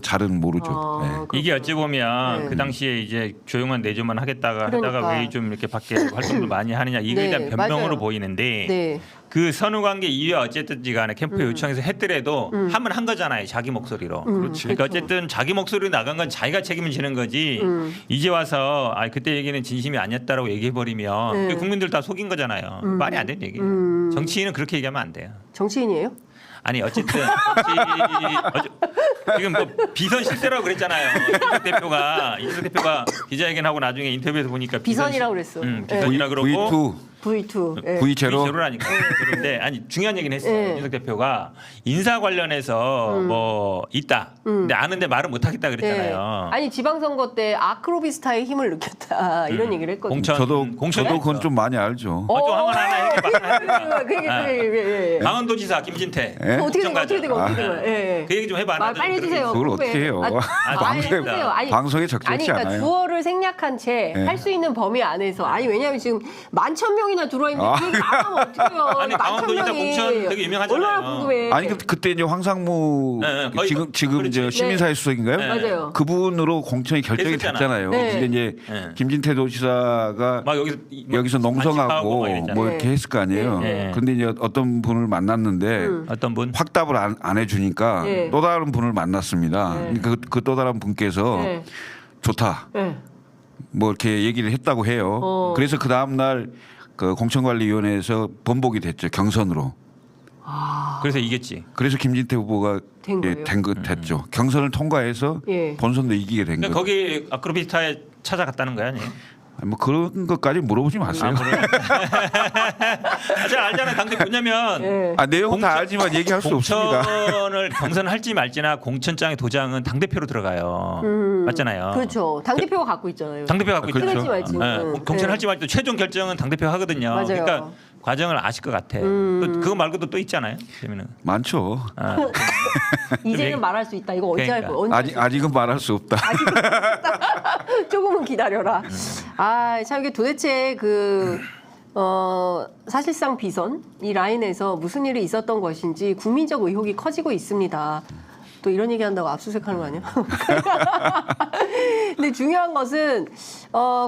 [SPEAKER 2] 잘은 모르죠.
[SPEAKER 1] 아,
[SPEAKER 2] 네.
[SPEAKER 3] 이게 어찌 보면
[SPEAKER 1] 네.
[SPEAKER 3] 그 당시에 이제 조용한 내조만 하다가
[SPEAKER 1] 그러니까.
[SPEAKER 3] 왜 좀 이렇게 밖에 활동을 많이 하느냐 이거에
[SPEAKER 1] 네,
[SPEAKER 3] 대한 변명으로
[SPEAKER 1] 맞아요.
[SPEAKER 3] 보이는데
[SPEAKER 1] 네.
[SPEAKER 3] 그 선후관계 이외 어쨌든지 간에 캠프에 요청해서 했더라도 하면 한 거잖아요. 자기 목소리로.
[SPEAKER 1] 그렇지.
[SPEAKER 3] 그러니까
[SPEAKER 1] 그렇죠.
[SPEAKER 3] 어쨌든 자기 목소리로 나간 건 자기가 책임을 지는 거지. 이제 와서 그때 얘기는 진심이 아니었다라고 얘기해버리면
[SPEAKER 1] 네.
[SPEAKER 3] 그 국민들 다 속인 거잖아요. 말이 안 되는 얘기예요. 정치인은 그렇게 얘기하면 안 돼요.
[SPEAKER 1] 정치인이에요?
[SPEAKER 3] 아니 어쨌든 지금 뭐 비선 실세라고 그랬잖아요. 이준석 대표가 기자회견하고 나중에 인터뷰에서 보니까
[SPEAKER 1] 비선이라고 그랬어.
[SPEAKER 3] 비선이라 그러고
[SPEAKER 1] V2. 예.
[SPEAKER 2] V0
[SPEAKER 3] 제로라니까. 그런데 아니 중요한 얘기는 했어요.
[SPEAKER 1] 네.
[SPEAKER 3] 이준석 대표가 인사 관련해서 뭐 있다. 근데 아는데 말을 못 하겠다
[SPEAKER 1] 네.
[SPEAKER 3] 그랬잖아요.
[SPEAKER 1] 아니 지방선거 때 아크로비스타의 힘을 느꼈다 이런 얘기를 했거든요.
[SPEAKER 3] 공천
[SPEAKER 2] 저도 그건 좀 많이 알죠.
[SPEAKER 3] 좀 하거나 하나 이렇게 말하니까.
[SPEAKER 1] 그게
[SPEAKER 3] 강원도지사 김진태.
[SPEAKER 2] 예?
[SPEAKER 1] 어떻게 된 거야?
[SPEAKER 3] 그 얘기 좀 해봐. 나도
[SPEAKER 1] 빨리
[SPEAKER 3] 좀
[SPEAKER 1] 해주세요.
[SPEAKER 2] 그걸
[SPEAKER 1] 궁금해.
[SPEAKER 2] 어떻게 해요? 방송에 적절치
[SPEAKER 1] 아니, 그러니까
[SPEAKER 2] 않아요.
[SPEAKER 1] 주어를 생략한 채 할 수 있는 범위 안에서 왜냐하면 지금 11,000명이나 들어와 있는데 그 나가면 어떡해요?
[SPEAKER 3] 아니, 강원도지사 공천 되게 유명하잖아요.
[SPEAKER 1] 얼마나 궁금해.
[SPEAKER 2] 아니 그때 이제 황상무
[SPEAKER 3] 네, 거의
[SPEAKER 2] 지금
[SPEAKER 3] 그렇지.
[SPEAKER 2] 이제 시민사회 수석인가요?
[SPEAKER 3] 네.
[SPEAKER 1] 맞아요.
[SPEAKER 2] 그분으로 공천이 결정이
[SPEAKER 3] 됐었잖아.
[SPEAKER 2] 됐잖아요.
[SPEAKER 1] 네.
[SPEAKER 2] 근데 이제
[SPEAKER 3] 네.
[SPEAKER 2] 김진태 도지사가
[SPEAKER 3] 막
[SPEAKER 2] 여기서 농성하고
[SPEAKER 3] 뭐 이랬잖아요.
[SPEAKER 2] 뭐 이렇게 했을 거 아니에요.
[SPEAKER 3] 네.
[SPEAKER 2] 근데 이제 어떤 분을 만났는데
[SPEAKER 3] 어떤 분?
[SPEAKER 2] 확답을 안 해주니까
[SPEAKER 1] 네.
[SPEAKER 2] 또 다른 분을 만났습니다.
[SPEAKER 1] 네.
[SPEAKER 2] 그 또 다른 분께서
[SPEAKER 1] 네.
[SPEAKER 2] 좋다.
[SPEAKER 1] 네.
[SPEAKER 2] 뭐 이렇게 얘기를 했다고 해요. 그래서 그 다음 날 그 공천관리위원회에서 번복이 됐죠. 경선으로.
[SPEAKER 3] 그래서 이겼지.
[SPEAKER 2] 그래서 김진태 후보가
[SPEAKER 1] 된 거예요?
[SPEAKER 2] 됐죠. 경선을 통과해서
[SPEAKER 1] 예.
[SPEAKER 2] 본선도 이기게 된
[SPEAKER 3] 그러니까
[SPEAKER 2] 거죠.
[SPEAKER 3] 거기 아크로비타에 찾아갔다는 거야, 아니에요?
[SPEAKER 2] 뭐 그런 것까지 물어보지 마세요.
[SPEAKER 3] 제가 알잖아요. 당대 뭐냐면
[SPEAKER 1] 예.
[SPEAKER 2] 내용은 다 알지만 얘기할 수 없습니다.
[SPEAKER 3] 공천을 경선할지 말지나 공천장의 도장은 당 대표로 들어가요. 맞잖아요.
[SPEAKER 1] 그렇죠. 당 대표가 갖고 있잖아요.
[SPEAKER 3] 당 대표 갖고 있죠.
[SPEAKER 2] 그렇죠.
[SPEAKER 1] 끊을지 말지.
[SPEAKER 3] 공천할지 말지 최종 결정은 당 대표 하거든요.
[SPEAKER 1] 맞아요.
[SPEAKER 3] 그러니까 과정을 아실 것 같아. 또 그거 말고도 또 있잖아요. 재미는.
[SPEAKER 2] 많죠.
[SPEAKER 1] 이제는 말할 수 있다. 이거 언제 할
[SPEAKER 3] 그러니까.
[SPEAKER 1] 거야? 언제
[SPEAKER 2] 아직은 말할 수 없다.
[SPEAKER 1] 조금은 기다려라. 참 이게 도대체 사실상 비선 이 라인에서 무슨 일이 있었던 것인지 국민적 의혹이 커지고 있습니다. 또 이런 얘기한다고 압수수색하는 거 아니야? 근데 중요한 것은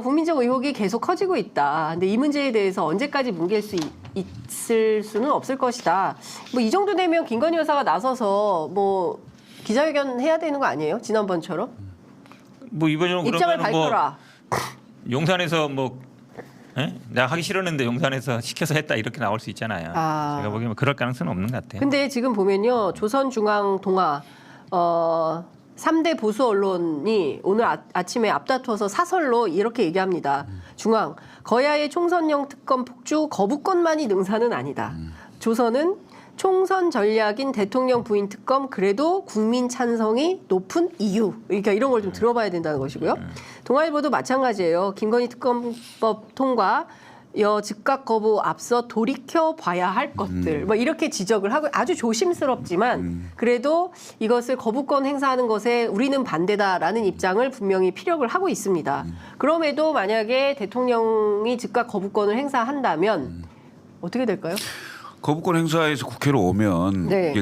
[SPEAKER 1] 국민적 의혹이 계속 커지고 있다. 근데 이 문제에 대해서 언제까지 뭉갤 수 있을 수는 없을 것이다. 뭐 이 정도 되면 김건희 여사가 나서서 뭐 기자회견 해야 되는 거 아니에요? 지난번처럼
[SPEAKER 3] 뭐 이번에는
[SPEAKER 1] 입장을
[SPEAKER 3] 그러면 뭐
[SPEAKER 1] 밝혀라.
[SPEAKER 3] 용산에서 뭐 내가 하기 싫었는데 용산에서 시켜서 했다 이렇게 나올 수 있잖아요. 제가 보기에는 그럴 가능성은 없는 것 같아요.
[SPEAKER 1] 근데 지금 보면요. 조선중앙동아 3대 보수 언론이 오늘 아침에 앞다퉈서 사설로 이렇게 얘기합니다. 중앙, 거야의 총선형 특검 폭주 거부권만이 능사는 아니다. 조선은 총선 전략인 대통령 부인 특검 그래도 국민 찬성이 높은 이유. 그러니까 이런 걸 좀 들어봐야 된다는 것이고요. 동아일보도 마찬가지예요. 김건희 특검법 통과 즉각 거부 앞서 돌이켜 봐야 할 것들 뭐 이렇게 지적을 하고 아주 조심스럽지만 그래도 이것을 거부권 행사하는 것에 우리는 반대다라는 입장을 분명히 피력을 하고 있습니다. 그럼에도 만약에 대통령이 즉각 거부권을 행사한다면 어떻게 될까요?
[SPEAKER 2] 거부권 행사에서 국회로 오면
[SPEAKER 1] 네.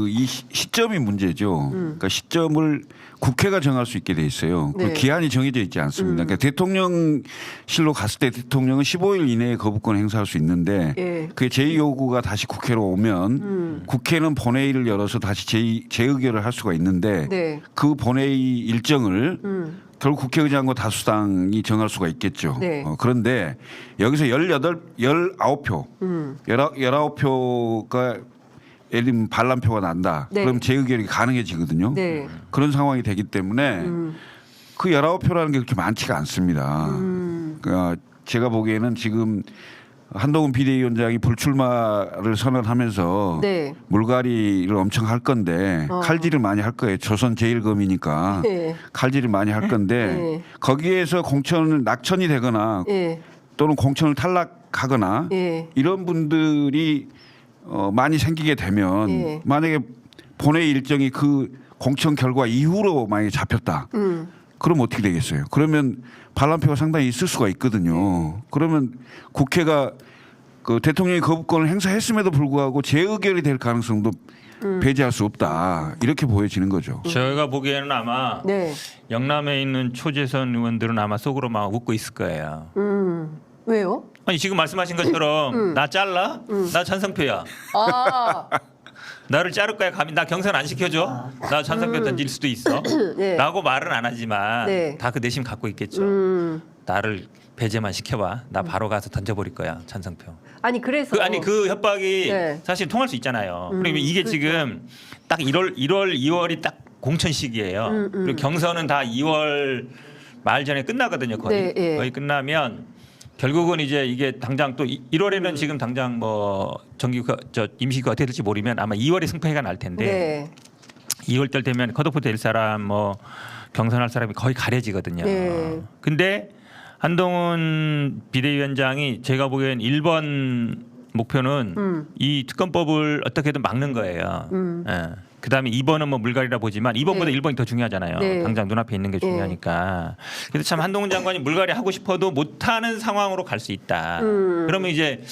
[SPEAKER 2] 이 시점이 문제죠. 그러니까 시점을 국회가 정할 수 있게 돼 있어요.
[SPEAKER 1] 네.
[SPEAKER 2] 그 기한이 정해져 있지 않습니다. 그러니까 대통령실로 갔을 때 대통령은 15일 이내에 거부권 행사할 수 있는데
[SPEAKER 1] 예.
[SPEAKER 2] 그게 제2요구가 다시 국회로 오면 국회는 본회의를 열어서 다시 재의결을 할 수가 있는데
[SPEAKER 1] 네.
[SPEAKER 2] 그 본회의 일정을 결국 국회의장과 다수당이 정할 수가 있겠죠.
[SPEAKER 1] 네.
[SPEAKER 2] 그런데 여기서 19표, 19표가 예를 들면 반란표가 난다.
[SPEAKER 1] 네.
[SPEAKER 2] 그럼 재의결이 가능해지거든요.
[SPEAKER 1] 네.
[SPEAKER 2] 그런 상황이 되기 때문에 그 19표라는 게 그렇게 많지가 않습니다. 그러니까 제가 보기에는 지금 한동훈 비대위원장이 불출마를 선언하면서
[SPEAKER 1] 네.
[SPEAKER 2] 물갈이를 엄청 할 건데 칼질을 많이 할 거예요. 조선 제1검이니까
[SPEAKER 1] 네.
[SPEAKER 2] 칼질을 많이 할 건데
[SPEAKER 1] 네.
[SPEAKER 2] 거기에서 공천을 낙천이 되거나
[SPEAKER 1] 예.
[SPEAKER 2] 또는 공천을 탈락하거나
[SPEAKER 1] 예.
[SPEAKER 2] 이런 분들이 많이 생기게 되면
[SPEAKER 1] 예.
[SPEAKER 2] 만약에 본회의 일정이 그 공천 결과 이후로 만약에 잡혔다. 그럼 어떻게 되겠어요? 그러면 반란표가 상당히 있을 수가 있거든요. 그러면 국회가 그 대통령이 거부권을 행사했음에도 불구하고 재의결이 될 가능성도 배제할 수 없다. 이렇게 보여지는 거죠.
[SPEAKER 3] 저희가 보기에는 아마
[SPEAKER 1] 네.
[SPEAKER 3] 영남에 있는 초재선 의원들은 아마 속으로 막 웃고 있을 거예요.
[SPEAKER 1] 왜요?
[SPEAKER 3] 아니 지금 말씀하신 것처럼 나 잘라? 나 찬성표야. 나를 자를 거야. 감히 나 경선 안 시켜줘. 나 찬성표 던질 수도 있어.
[SPEAKER 1] 네.
[SPEAKER 3] 라고 말은 안 하지만
[SPEAKER 1] 네.
[SPEAKER 3] 다 그 내심 갖고 있겠죠. 나를 배제만 시켜봐. 나 바로 가서 던져버릴 거야. 찬성표.
[SPEAKER 1] 아니 그래서
[SPEAKER 3] 그 협박이
[SPEAKER 1] 네.
[SPEAKER 3] 사실 통할 수 있잖아요. 그리고 이게 지금 딱 1월, 2월이 딱 공천 시기예요. 그리고 경선은 다 2월 말 전에 끝나거든요. 거의.
[SPEAKER 1] 네, 예.
[SPEAKER 3] 거의 끝나면 결국은 이제 이게 당장 또 1월에는 지금 당장 뭐 임시가 어떻게 될지 모르면 아마 2월에 승패가 날 텐데
[SPEAKER 1] 네.
[SPEAKER 3] 2월 달 되면 컷오프 될 사람 뭐 경선할 사람이 거의 가려지거든요.
[SPEAKER 1] 네.
[SPEAKER 3] 근데 한동훈 비대위원장이 제가 보기엔 1번 목표는 이 특검법을 어떻게든 막는 거예요. 예. 그다음에 2번은 뭐 물갈이라 보지만 2번보다
[SPEAKER 1] 네.
[SPEAKER 3] 1번이 더 중요하잖아요.
[SPEAKER 1] 네.
[SPEAKER 3] 당장 눈앞에 있는 게 중요하니까. 그래서 참 한동훈 장관이 물갈이 하고 싶어도 못하는 상황으로 갈 수 있다. 그러면 이제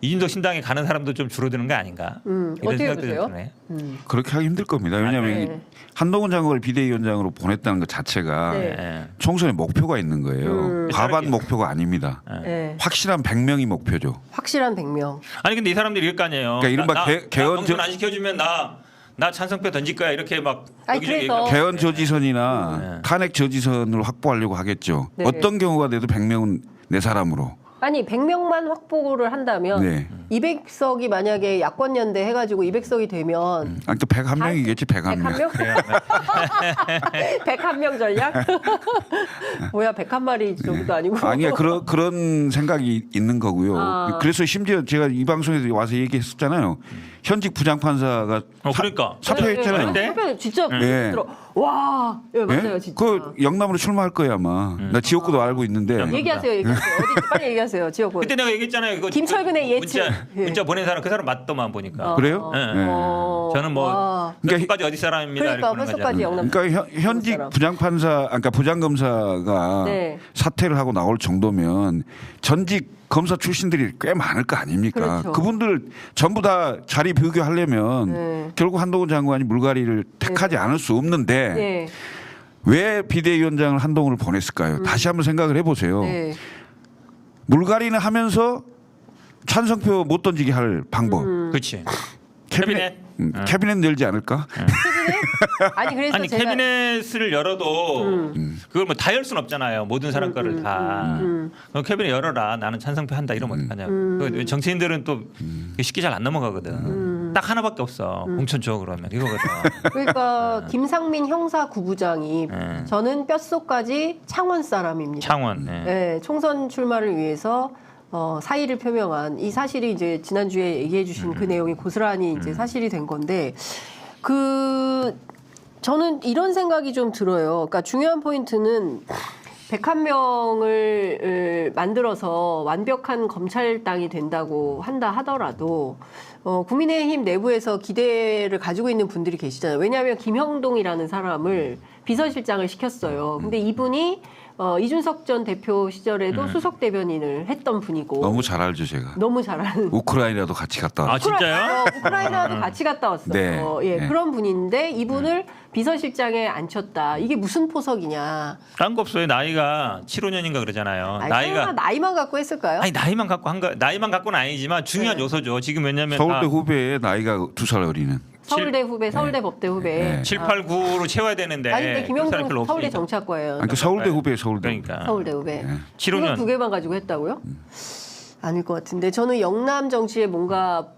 [SPEAKER 3] 이준석 신당에 가는 사람도 좀 줄어드는 거 아닌가. 이런
[SPEAKER 1] 어떻게
[SPEAKER 3] 생각도 좀
[SPEAKER 1] 보세요?
[SPEAKER 3] 드네요.
[SPEAKER 2] 그렇게 하기 힘들 겁니다. 왜냐하면
[SPEAKER 1] 네.
[SPEAKER 2] 한동훈 장관을 비대위원장으로 보냈다는 것 자체가
[SPEAKER 1] 네.
[SPEAKER 3] 예.
[SPEAKER 2] 총선에 목표가 있는 거예요. 과반 목표가 아닙니다.
[SPEAKER 1] 네.
[SPEAKER 2] 확실한 100명이 목표죠.
[SPEAKER 1] 확실한 100명.
[SPEAKER 3] 아니 근데 이 사람들이 이럴 거 아니에요.
[SPEAKER 2] 그러니까 이른바
[SPEAKER 3] 나
[SPEAKER 2] 개헌
[SPEAKER 3] 경선 안 시켜주면 나 나 찬성표 던질 거야 이렇게 막
[SPEAKER 1] 아니,
[SPEAKER 3] 여기저기
[SPEAKER 1] 그래서
[SPEAKER 3] 얘기하고.
[SPEAKER 2] 개헌 저지선이나
[SPEAKER 3] 네.
[SPEAKER 2] 탄핵 저지선을 확보하려고 하겠죠.
[SPEAKER 1] 네.
[SPEAKER 2] 어떤 경우가 돼도 100명은 내 사람으로.
[SPEAKER 1] 아니 100명만 확보를 한다면
[SPEAKER 2] 네.
[SPEAKER 1] 200석이 만약에 야권연대 해가지고 200석이 되면
[SPEAKER 2] 아니 또 101명이겠지 101명.
[SPEAKER 1] 101명? 101명 전략? 뭐야 101마리 정도 아니고.
[SPEAKER 2] 아니야 그런 생각이 있는 거고요.
[SPEAKER 1] 아.
[SPEAKER 2] 그래서 심지어 제가 이 방송에서 와서 얘기했었잖아요. 현직 부장판사가
[SPEAKER 3] 그러니까
[SPEAKER 2] 사퇴했잖아요.
[SPEAKER 3] 네.
[SPEAKER 1] 사퇴 진짜
[SPEAKER 2] 네.
[SPEAKER 1] 들어. 와, 예, 맞아요,
[SPEAKER 2] 예?
[SPEAKER 1] 진짜.
[SPEAKER 2] 그 영남으로 출마할 거야 아마. 나 지역구도 알고 있는데.
[SPEAKER 1] 얘기하세요. 어디 빨리 얘기하세요. 지역구.
[SPEAKER 3] 그때 내가 얘기했잖아요. 그거
[SPEAKER 1] 김철근의 예측.
[SPEAKER 3] 문자 보낸 사람 그 사람 맞더만 보니까.
[SPEAKER 2] 그래요?
[SPEAKER 3] 네.
[SPEAKER 2] 네.
[SPEAKER 3] 저는 뭐
[SPEAKER 1] 와.
[SPEAKER 2] 그러니까
[SPEAKER 3] 끝까지 어디 사람입니다.
[SPEAKER 1] 그러니까
[SPEAKER 3] 이렇게 보낸
[SPEAKER 1] 뼛속까지
[SPEAKER 3] 거잖아요.
[SPEAKER 1] 영남.
[SPEAKER 2] 그러니까 현직
[SPEAKER 1] 사람.
[SPEAKER 2] 부장판사, 그러니까 부장검사가
[SPEAKER 1] 네.
[SPEAKER 2] 사퇴를 하고 나올 정도면 전직 검사 출신들이 꽤 많을 거 아닙니까?
[SPEAKER 1] 그렇죠.
[SPEAKER 2] 그분들 전부 다 자리 비교하려면
[SPEAKER 1] 네.
[SPEAKER 2] 결국 한동훈 장관이 물갈이를 택하지 않을 수 없는데
[SPEAKER 1] 네.
[SPEAKER 2] 왜 비대위원장을 한동훈을 보냈을까요? 다시 한번 생각을 해보세요.
[SPEAKER 1] 네.
[SPEAKER 2] 물갈이는 하면서 찬성표 못 던지게 할 방법.
[SPEAKER 3] 그렇지.
[SPEAKER 2] 캐비넷 캐비넷 열지 않을까?
[SPEAKER 1] 캐비넷? 아니 그래서
[SPEAKER 3] 아니
[SPEAKER 1] 제가
[SPEAKER 3] 캐비넷을 열어도 그걸 뭐 다 열 수는 없잖아요. 모든 사람 거를 다. 그럼 캐비넷 열어라. 나는 찬성표 한다. 이러면 어떡하냐고. 그 정치인들은 또 쉽게 잘 안 넘어가거든. 딱 하나밖에 없어. 공천 줘 그러면 이거거든.
[SPEAKER 1] 그러니까 김상민 형사 구부장이 저는 뼛속까지 창원 사람입니다.
[SPEAKER 3] 창원. 네.
[SPEAKER 1] 네, 총선 출마를 위해서 사의를 표명한 이 사실이 이제 지난주에 얘기해주신 그 내용이 고스란히 이제 사실이 된 건데 저는 이런 생각이 좀 들어요. 그러니까 중요한 포인트는 101명을 만들어서 완벽한 검찰당이 된다고 한다 하더라도 국민의힘 내부에서 기대를 가지고 있는 분들이 계시잖아요. 왜냐하면 김형동이라는 사람을 비서실장을 시켰어요. 근데 이분이 이준석 전 대표 시절에도 수석 대변인을 했던 분이고
[SPEAKER 2] 너무 잘 알죠 제가.
[SPEAKER 1] 너무 잘하는
[SPEAKER 2] 우크라이나도 같이 갔다
[SPEAKER 3] 아
[SPEAKER 2] 왔죠.
[SPEAKER 3] 진짜요?
[SPEAKER 1] 우크라이나도 같이 갔다 왔어요.
[SPEAKER 2] 네.
[SPEAKER 1] 예,
[SPEAKER 2] 네.
[SPEAKER 1] 그런 분인데 이분을 비서실장에 앉혔다. 이게 무슨 포석이냐?
[SPEAKER 3] 딴 거 없어요. 나이가 75년인가 그러잖아요.
[SPEAKER 1] 아니,
[SPEAKER 3] 나이가
[SPEAKER 1] 설마 나이만 갖고 했을까요?
[SPEAKER 3] 아니 나이만 갖고 한 거 나이만 갖고는 아니지만 중요한
[SPEAKER 1] 네.
[SPEAKER 3] 요소죠. 지금 왜냐면
[SPEAKER 2] 서울대 후배의 나이가 2살 어리는.
[SPEAKER 1] 서울대 후배, 서울대 법대 후배.
[SPEAKER 2] 네.
[SPEAKER 3] 7, 8, 9로 채워야 되는데
[SPEAKER 1] 아니 근데
[SPEAKER 3] 그런 사람이 별로
[SPEAKER 1] 김영동 서울대
[SPEAKER 3] 없으니까.
[SPEAKER 1] 정치학과예요.
[SPEAKER 2] 아니, 그 서울대 후배 서울대. 후배.
[SPEAKER 3] 그러니까
[SPEAKER 1] 서울대 후배.
[SPEAKER 2] 네.
[SPEAKER 3] 75년.
[SPEAKER 1] 두 개만 가지고 했다고요? 아닐 것 같은데 저는 영남 정치에 뭔가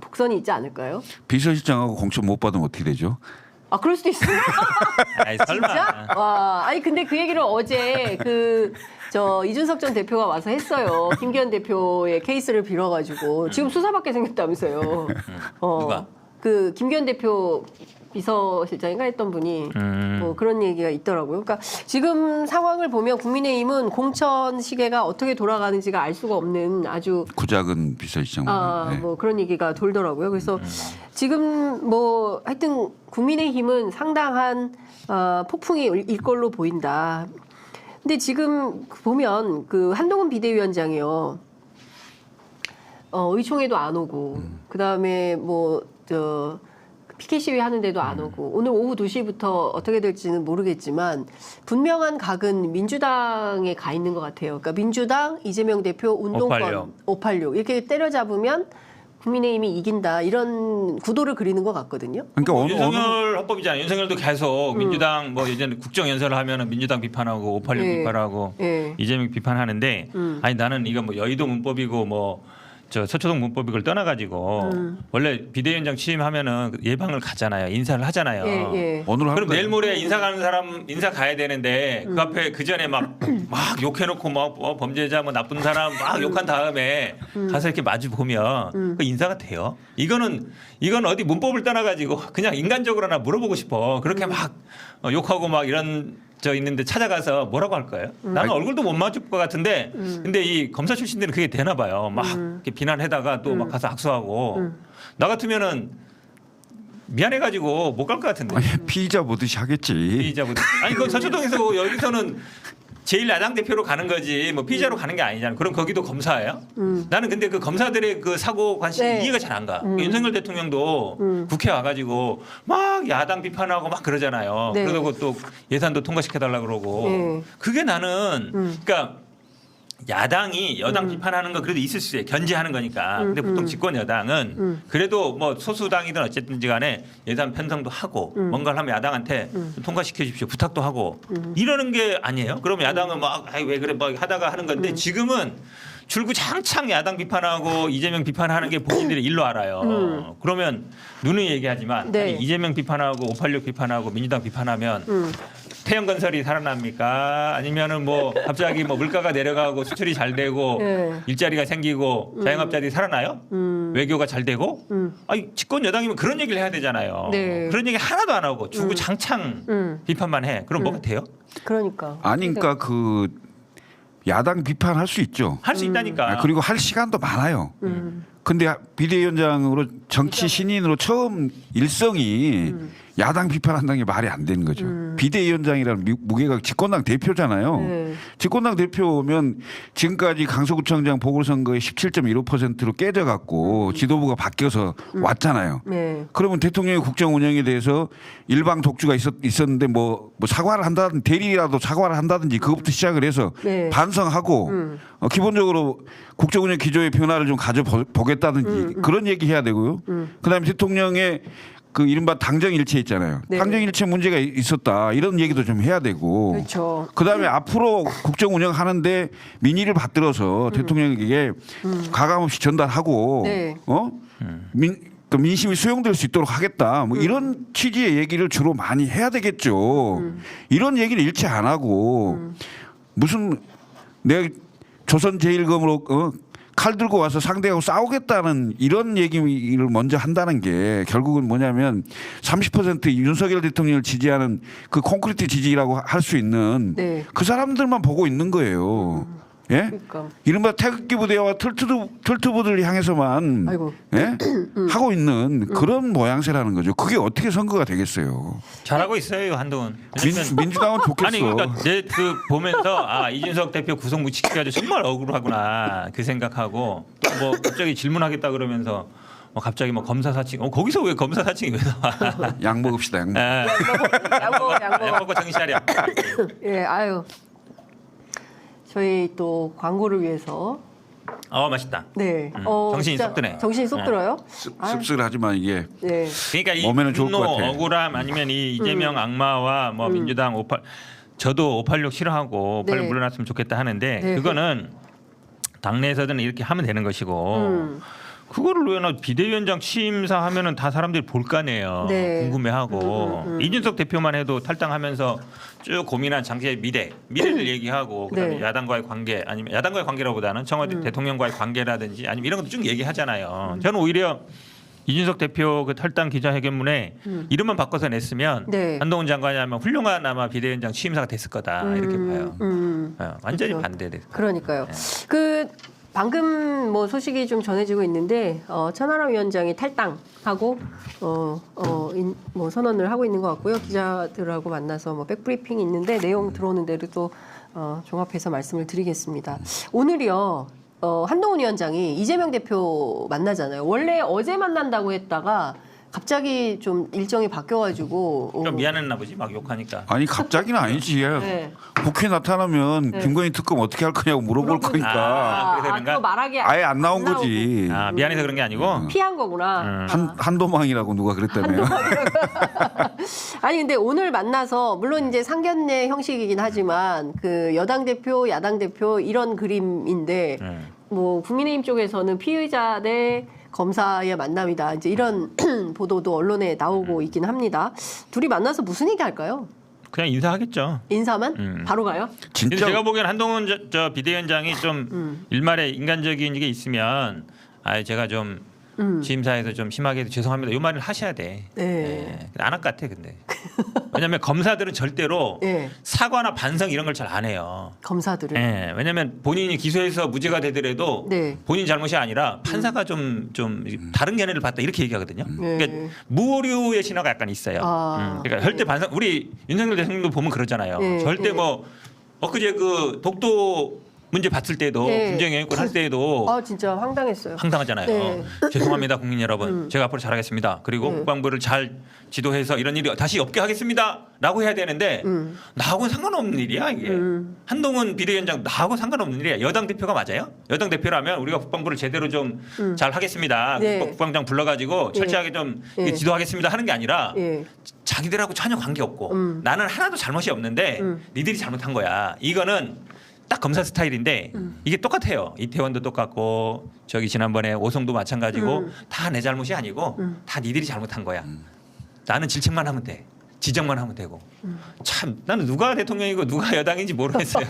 [SPEAKER 1] 복선이 있지 않을까요?
[SPEAKER 2] 비서실장하고 공천 못 받으면 어떻게 되죠?
[SPEAKER 1] 아 그럴 수도 있어요.
[SPEAKER 3] 아이, 설마.
[SPEAKER 1] 진짜? 와, 아니 근데 그 얘기를 어제 이준석 전 대표가 와서 했어요. 김기현 대표의 케이스를 빌어가지고 지금 수사받게 생겼다면서요.
[SPEAKER 3] 누가?
[SPEAKER 1] 그 김기현 대표 비서실장인가 했던 분이 뭐 그런 얘기가 있더라고요. 그러니까 지금 상황을 보면 국민의힘은 공천 시계가 어떻게 돌아가는지가 알 수가 없는 아주
[SPEAKER 2] 구작은 비서실장. 네.
[SPEAKER 1] 뭐 그런 얘기가 돌더라고요. 그래서 지금 뭐 하여튼 국민의힘은 상당한 폭풍이 일 걸로 보인다. 근데 지금 보면 그 한동훈 비대위원장이요. 의총에도 안 오고 그다음에 피켓 시위 하는데도 안 오고 오늘 오후 2시부터 어떻게 될지는 모르겠지만 분명한 각은 민주당에 가 있는 것 같아요. 그러니까 민주당, 이재명 대표, 운동권 586 이렇게 때려잡으면 국민의힘이 이긴다 이런 구도를 그리는 것 같거든요.
[SPEAKER 2] 그러니까 어느
[SPEAKER 3] 윤석열 헌법이잖아요. 윤석열도 계속 민주당 뭐 예전에 국정 연설을 하면은 민주당 비판하고 586
[SPEAKER 1] 예.
[SPEAKER 3] 비판하고
[SPEAKER 1] 예.
[SPEAKER 3] 이재명 비판하는데 아니 나는 이거 뭐 여의도 문법이고 뭐 저 서초동 문법이걸 떠나가지고 원래 비대위원장 취임하면은 예방을 가잖아요. 인사를 하잖아요.
[SPEAKER 1] 예.
[SPEAKER 2] 오늘
[SPEAKER 3] 그럼 내일 모레 인사 가는 사람 인사 가야 되는데 그 앞에 그 전에 막 욕해놓고 막 범죄자 뭐 나쁜 사람 막 욕한 다음에 가서 이렇게 마주 보면 그 인사가 돼요. 이건 어디 문법을 떠나가지고 그냥 인간적으로나 물어보고 싶어. 그렇게 막 욕하고 막 이런 저 있는데 찾아가서 뭐라고 할 거예요? 나는 얼굴도 못 맞을 것 같은데 근데 이 검사 출신들은 그게 되나 봐요. 막 이렇게 비난해다가 또 막 가서 악수하고 나 같으면은 미안해가지고 못 갈 것 같은데.
[SPEAKER 2] 아니, 피의자 보듯이 하겠지.
[SPEAKER 3] 피의자보다 아니 그 서초동에서 여기서는 제일 야당 대표로 가는 거지 뭐 피의자로 가는 게 아니잖아요. 그럼 거기도 검사예요? 나는 근데 그 검사들의 그 사고 관심이
[SPEAKER 1] 네.
[SPEAKER 3] 이해가 잘 안 가. 윤석열 대통령도 국회 와가지고 막 야당 비판하고 막 그러잖아요.
[SPEAKER 1] 네.
[SPEAKER 3] 그러고 또 예산도 통과시켜달라 그러고
[SPEAKER 1] 네.
[SPEAKER 3] 그게 나는 그러니까 야당이 여당 비판하는 건 그래도 있을 수 있어요. 견제하는 거니까. 근데 보통 집권 여당은 그래도 뭐 소수당이든 어쨌든지 간에 예산 편성도 하고 뭔가를 하면 야당한테 통과시켜 주십시오. 부탁도 하고 이러는 게 아니에요. 그럼 야당은 막 왜 그래 뭐 하다가 하는 건데 지금은 줄구장창 야당 비판하고 이재명 비판하는 게 본인들이 일로 알아요. 그러면 누누이 얘기하지만
[SPEAKER 1] 네.
[SPEAKER 3] 아니, 이재명 비판하고 586 비판하고 민주당 비판하면 태영건설이 살아납니까? 아니면은 뭐 갑자기 뭐 물가가 내려가고 수출이 잘 되고
[SPEAKER 1] 네.
[SPEAKER 3] 일자리가 생기고 자영업자들이 살아나요? 외교가 잘 되고? 아니 집권 여당이면 그런 얘기를 해야 되잖아요.
[SPEAKER 1] 네.
[SPEAKER 3] 그런 얘기 하나도 안 하고 줄구장창 비판만 해. 그럼 뭐가 돼요?
[SPEAKER 1] 그러니까.
[SPEAKER 2] 아니 그러니까 그 야당 비판할 수 있죠.
[SPEAKER 3] 할 수 있다니까.
[SPEAKER 2] 아, 그리고 할 시간도 많아요. 근데 비대위원장으로 정치 신인으로 처음 일성이 야당 비판한다는 게 말이 안 되는 거죠. 비대위원장이라는 무게가 집권당 대표잖아요.
[SPEAKER 1] 네.
[SPEAKER 2] 집권당 대표면 지금까지 강서구청장 보궐선거에 17.15%로 깨져갖고 지도부가 바뀌어서 왔잖아요.
[SPEAKER 1] 네.
[SPEAKER 2] 그러면 대통령의 국정 운영에 대해서 일방 독주가 있었는데 뭐 사과를 한다든지 대리라도 사과를 한다든지 그것부터 시작을 해서
[SPEAKER 1] 네.
[SPEAKER 2] 반성하고 기본적으로 국정 운영 기조의 변화를 좀 가져보겠다든지 그런 얘기 해야 되고요. 그다음에 대통령의 그 이른바 당정일체 있잖아요.
[SPEAKER 1] 네.
[SPEAKER 2] 당정일체 문제가 있었다 이런 얘기도 좀 해야 되고.
[SPEAKER 1] 그렇죠.
[SPEAKER 2] 그다음에 앞으로 국정 운영하는데 민의를 받들어서 대통령에게 가감없이 전달하고
[SPEAKER 1] 네.
[SPEAKER 2] 그 민심이 수용될 수 있도록 하겠다. 뭐 이런 취지의 얘기를 주로 많이 해야 되겠죠. 이런 얘기를 일체 안 하고 무슨 내가 조선제일검으로 칼 들고 와서 상대하고 싸우겠다는 이런 얘기를 먼저 한다는 게 결국은 뭐냐면 30% 윤석열 대통령을 지지하는 그 콘크리트 지지라고 할 수 있는
[SPEAKER 1] 네.
[SPEAKER 2] 그 사람들만 보고 있는 거예요. 예?
[SPEAKER 1] 그러니까.
[SPEAKER 2] 이른바 태극기 부대와 털투부들을 향해서만
[SPEAKER 1] 아이고.
[SPEAKER 2] 예? 하고 있는 그런 모양새라는 거죠. 그게 어떻게 선거가 되겠어요.
[SPEAKER 3] 잘하고 있어요 한동훈. 왜냐면
[SPEAKER 2] 민주당은 좋겠어.
[SPEAKER 3] 아니 그러니까 내 그 보면서 아 이준석 대표 구속 무치기까지 정말 억울하구나 그 생각하고 또 뭐 갑자기 질문하겠다 그러면서 갑자기 뭐 검사 사칭 거기서 왜 검사 사칭이 왜 나와?
[SPEAKER 2] 약 먹읍시다. 약 먹.
[SPEAKER 1] 양보.
[SPEAKER 3] 먹고 정신 차려.
[SPEAKER 1] 예, 아유. 저희 또 광고를 위해서
[SPEAKER 3] 맛있다.
[SPEAKER 1] 네.
[SPEAKER 3] 정신이
[SPEAKER 1] 진짜
[SPEAKER 3] 쏙 드네.
[SPEAKER 1] 정신이 쏙
[SPEAKER 3] 네.
[SPEAKER 1] 들어요?
[SPEAKER 2] 씁쓸하지만 이게
[SPEAKER 1] 네.
[SPEAKER 3] 그러니까 이
[SPEAKER 2] 몸에는 좋을 것
[SPEAKER 3] 분노,
[SPEAKER 2] 같아.
[SPEAKER 3] 억울함 아니면 이 이재명 악마와 뭐 민주당 58 저도 586 싫어하고 586
[SPEAKER 1] 네.
[SPEAKER 3] 물러났으면 좋겠다 하는데
[SPEAKER 1] 네.
[SPEAKER 3] 그거는 당내에서든 이렇게 하면 되는 것이고 그거를 왜 나 비대위원장 취임사 하면은 다 사람들이 볼 거 아니에요.
[SPEAKER 1] 네.
[SPEAKER 3] 궁금해하고 이준석 대표만 해도 탈당하면서 쭉 고민한 장기의 미래를 얘기하고 그다음에
[SPEAKER 1] 네.
[SPEAKER 3] 야당과의 관계 아니면 야당과의 관계라보다는 청와대 대통령과의 관계라든지 아니면 이런 것도 쭉 얘기하잖아요. 저는 오히려 이준석 대표 그 탈당 기자회견문에 이름만 바꿔서 냈으면
[SPEAKER 1] 네.
[SPEAKER 3] 한동훈 장관이 하면 훌륭한 아마 비대위원장 취임사가 됐을 거다 이렇게 봐요. 완전히
[SPEAKER 1] 그렇죠.
[SPEAKER 3] 반대돼.
[SPEAKER 1] 그러니까요. 그 방금 뭐 소식이 좀 전해지고 있는데 천하람 위원장이 탈당하고 뭐 선언을 하고 있는 것 같고요. 기자들하고 만나서 뭐 백브리핑이 있는데 내용 들어오는 대로 또 종합해서 말씀을 드리겠습니다. 오늘이요. 한동훈 위원장이 이재명 대표 만나잖아요. 원래 어제 만난다고 했다가 갑자기 좀 일정이 바뀌어가지고
[SPEAKER 3] 좀 미안했나 보지 막 욕하니까.
[SPEAKER 2] 아니 갑자기는 아니지.
[SPEAKER 1] 네.
[SPEAKER 2] 국회 나타나면 김건희 특검 어떻게 할 거냐고 물어볼 거니까
[SPEAKER 3] 그래서 그런가?
[SPEAKER 1] 그거 말하기
[SPEAKER 2] 아예 안 나온
[SPEAKER 1] 나오고.
[SPEAKER 2] 거지.
[SPEAKER 3] 아 미안해서 그런 게 아니고.
[SPEAKER 1] 피한 거구나.
[SPEAKER 2] 한도망이라고 누가 그랬다며요.
[SPEAKER 1] 아니 근데 오늘 만나서 물론 이제 상견례 형식이긴 하지만 그 여당 대표, 야당 대표 이런 그림인데 뭐 국민의힘 쪽에서는 피의자 대 검사의 만남이다. 이제 이런 보도도 언론에 나오고 있긴 합니다. 둘이 만나서 무슨 얘기 할까요?
[SPEAKER 3] 그냥 인사하겠죠.
[SPEAKER 1] 인사만? 바로 가요?
[SPEAKER 3] 근데
[SPEAKER 2] 진짜
[SPEAKER 3] 제가 보기엔 한동훈 저 비대위원장이 좀 일말에 인간적인 게 있으면 제가 좀 취임사에서 좀 심하게 해도 죄송합니다. 이 말을 하셔야 돼.
[SPEAKER 1] 네.
[SPEAKER 3] 안 할 것 같아 근데. 왜냐하면 검사들은 절대로
[SPEAKER 1] 네.
[SPEAKER 3] 사과나 반성 이런 걸 잘 안 해요.
[SPEAKER 1] 검사들은.
[SPEAKER 3] 네. 왜냐하면 본인이 기소해서 무죄가 되더라도
[SPEAKER 1] 네.
[SPEAKER 3] 본인 잘못이 아니라 판사가 좀 다른 견해를 봤다 이렇게 얘기하거든요.
[SPEAKER 1] 네.
[SPEAKER 3] 그러니까 무오류의 신화가 약간 있어요. 그러니까 절대 반성. 우리 윤석열 대통령도 보면 그러잖아요.
[SPEAKER 1] 네.
[SPEAKER 3] 절대
[SPEAKER 1] 네.
[SPEAKER 3] 뭐 엊그제 그 독도 문제 봤을 때도
[SPEAKER 1] 네.
[SPEAKER 3] 분쟁 영역권 할 때에도
[SPEAKER 1] 아 진짜 황당했어요.
[SPEAKER 3] 황당하잖아요.
[SPEAKER 1] 네.
[SPEAKER 3] 죄송합니다, 국민 여러분. 제가 앞으로 잘하겠습니다. 그리고
[SPEAKER 1] 네.
[SPEAKER 3] 국방부를 잘 지도해서 이런 일이 다시 없게 하겠습니다라고 해야 되는데 나하고는 상관없는 일이야 이게. 한동훈 비대위원장 나하고 상관없는 일이야. 여당 대표가 맞아요? 여당 대표라면 우리가 국방부를 제대로 좀 잘 하겠습니다.
[SPEAKER 1] 네.
[SPEAKER 3] 국방장 불러가지고 철저하게 좀
[SPEAKER 1] 네.
[SPEAKER 3] 지도하겠습니다 하는 게 아니라
[SPEAKER 1] 예.
[SPEAKER 3] 자기들하고 전혀 관계없고 나는 하나도 잘못이 없는데 니들이 잘못한 거야. 이거는 딱 검사 스타일인데 이게 똑같아요. 이태원도 똑같고 저기 지난번에 오송도 마찬가지고 다 내 잘못이 아니고 다 니들이 잘못한 거야. 나는 질책만 하면 돼. 지적만 하면 되고. 참 나는 누가 대통령이고 누가 여당인지 모르겠어요.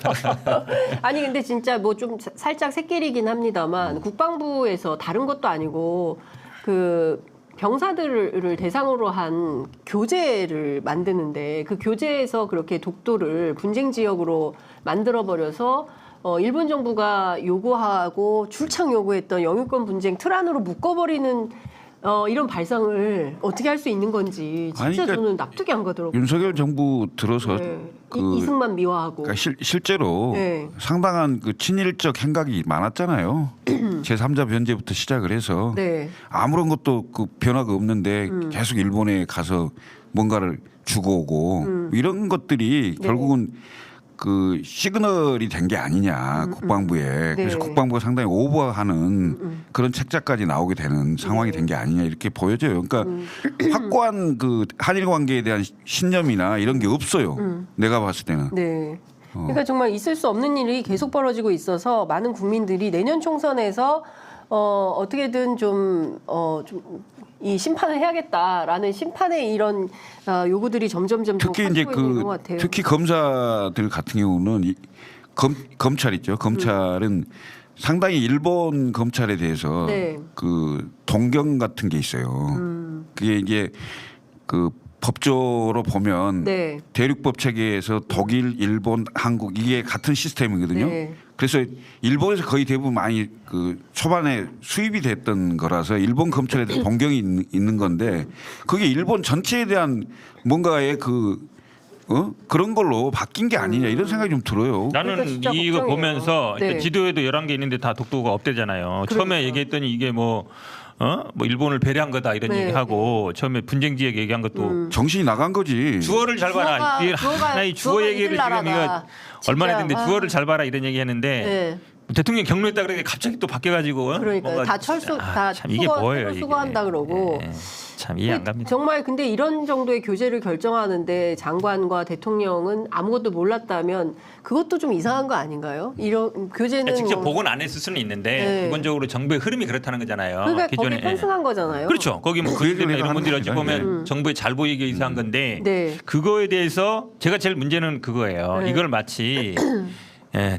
[SPEAKER 1] 아니 근데 진짜 뭐 좀 살짝 새끼리긴 합니다만 국방부에서 다른 것도 아니고 그 병사들을 대상으로 한 교재를 만드는데 그 교재에서 그렇게 독도를 분쟁 지역으로 만들어 버려서 일본 정부가 요구하고 출창 요구했던 영유권 분쟁 틀 안으로 묶어버리는 이런 발상을 어떻게 할 수 있는 건지 진짜
[SPEAKER 2] 아니, 그러니까
[SPEAKER 1] 저는 납득이 안 가더라고요.
[SPEAKER 2] 윤석열 정부 들어서
[SPEAKER 1] 네.
[SPEAKER 2] 그
[SPEAKER 1] 이승만 미화하고.
[SPEAKER 2] 그러니까 실제로
[SPEAKER 1] 네.
[SPEAKER 2] 상당한 그 친일적 행각이 많았잖아요. 제3자 변제부터 시작을 해서
[SPEAKER 1] 네.
[SPEAKER 2] 아무런 것도 그 변화가 없는데 계속 일본에 가서 뭔가를 주고 오고 이런 것들이
[SPEAKER 1] 네.
[SPEAKER 2] 결국은 그 시그널이 된 게 아니냐 국방부에. 그래서
[SPEAKER 1] 네.
[SPEAKER 2] 국방부가 상당히 오버하는 그런 책자까지 나오게 되는 상황이 된 게 아니냐 이렇게 보여져요. 그러니까 확고한 그 한일 관계에 대한 신념이나 이런 게 없어요. 내가 봤을 때는.
[SPEAKER 1] 네. 그러니까 정말 있을 수 없는 일이 계속 벌어지고 있어서 많은 국민들이 내년 총선에서 어떻게든 좀 이 심판을 해야겠다라는 심판의 이런 요구들이 점점점 좀
[SPEAKER 2] 특히 이제
[SPEAKER 1] 커지고 있는 것 같아요.
[SPEAKER 2] 특히 검사들 같은 경우는 검찰 있죠. 검찰은 상당히 일본 검찰에 대해서
[SPEAKER 1] 네.
[SPEAKER 2] 그 동경 같은 게 있어요. 그게 이제 그 법조로 보면
[SPEAKER 1] 네.
[SPEAKER 2] 대륙법 체계에서 독일, 일본, 한국 이게 같은 시스템이거든요.
[SPEAKER 1] 네.
[SPEAKER 2] 그래서 일본에서 거의 대부분 많이 그 초반에 수입이 됐던 거라서 일본 검찰에 대한 동경이 있는 건데 그게 일본 전체에 대한 뭔가의 그런 걸로 바뀐 게 아니냐 이런 생각이 좀 들어요.
[SPEAKER 3] 나는
[SPEAKER 1] 그러니까 진짜
[SPEAKER 3] 이거
[SPEAKER 1] 걱정이에요.
[SPEAKER 3] 보면서
[SPEAKER 1] 네.
[SPEAKER 3] 지도에도 11개 있는데 다 독도가 없대잖아요. 처음에
[SPEAKER 1] 그러니까.
[SPEAKER 3] 얘기했더니 이게 뭐 일본을 배려한 거다 이런
[SPEAKER 1] 네.
[SPEAKER 3] 얘기하고 처음에 분쟁 지역 얘기한 것도
[SPEAKER 2] 정신이 나간 거지.
[SPEAKER 3] 주어를 잘 봐라. 이 주어 얘기를 지금 이거 얼마나 했는데 주어를 잘 봐라 이런 얘기했는데
[SPEAKER 1] 네.
[SPEAKER 3] 대통령 경로했다 그러니까 갑자기 또 바뀌어가지고
[SPEAKER 1] 그러니까
[SPEAKER 3] 뭔가
[SPEAKER 1] 다 철수 다
[SPEAKER 3] 참 이게 뭐예요 이게.
[SPEAKER 1] 수거한다 그러고.
[SPEAKER 3] 예, 참 이해 안 갑니다.
[SPEAKER 1] 정말 근데 이런 정도의 교제를 결정하는데 장관과 대통령은 아무것도 몰랐다면 그것도 좀 이상한 거 아닌가요? 이런 교제는
[SPEAKER 3] 직접
[SPEAKER 1] 뭐-
[SPEAKER 3] 복원 안 했을 수는 있는데
[SPEAKER 1] 네.
[SPEAKER 3] 기본적으로 정부의 흐름이 그렇다는 거잖아요.
[SPEAKER 1] 그러니까
[SPEAKER 3] 기존에
[SPEAKER 1] 거기 편승한 거잖아요.
[SPEAKER 3] 그렇죠. 거기 뭐
[SPEAKER 2] 그 얘기를
[SPEAKER 3] 그들이나 이런
[SPEAKER 2] 하는
[SPEAKER 3] 분들이 어찌
[SPEAKER 2] 겁니다.
[SPEAKER 3] 보면 정부에 잘 보이기 위해서 한 건데
[SPEAKER 1] 네.
[SPEAKER 3] 그거에 대해서 제가 제일 문제는 그거예요.
[SPEAKER 1] 네.
[SPEAKER 3] 이걸 마치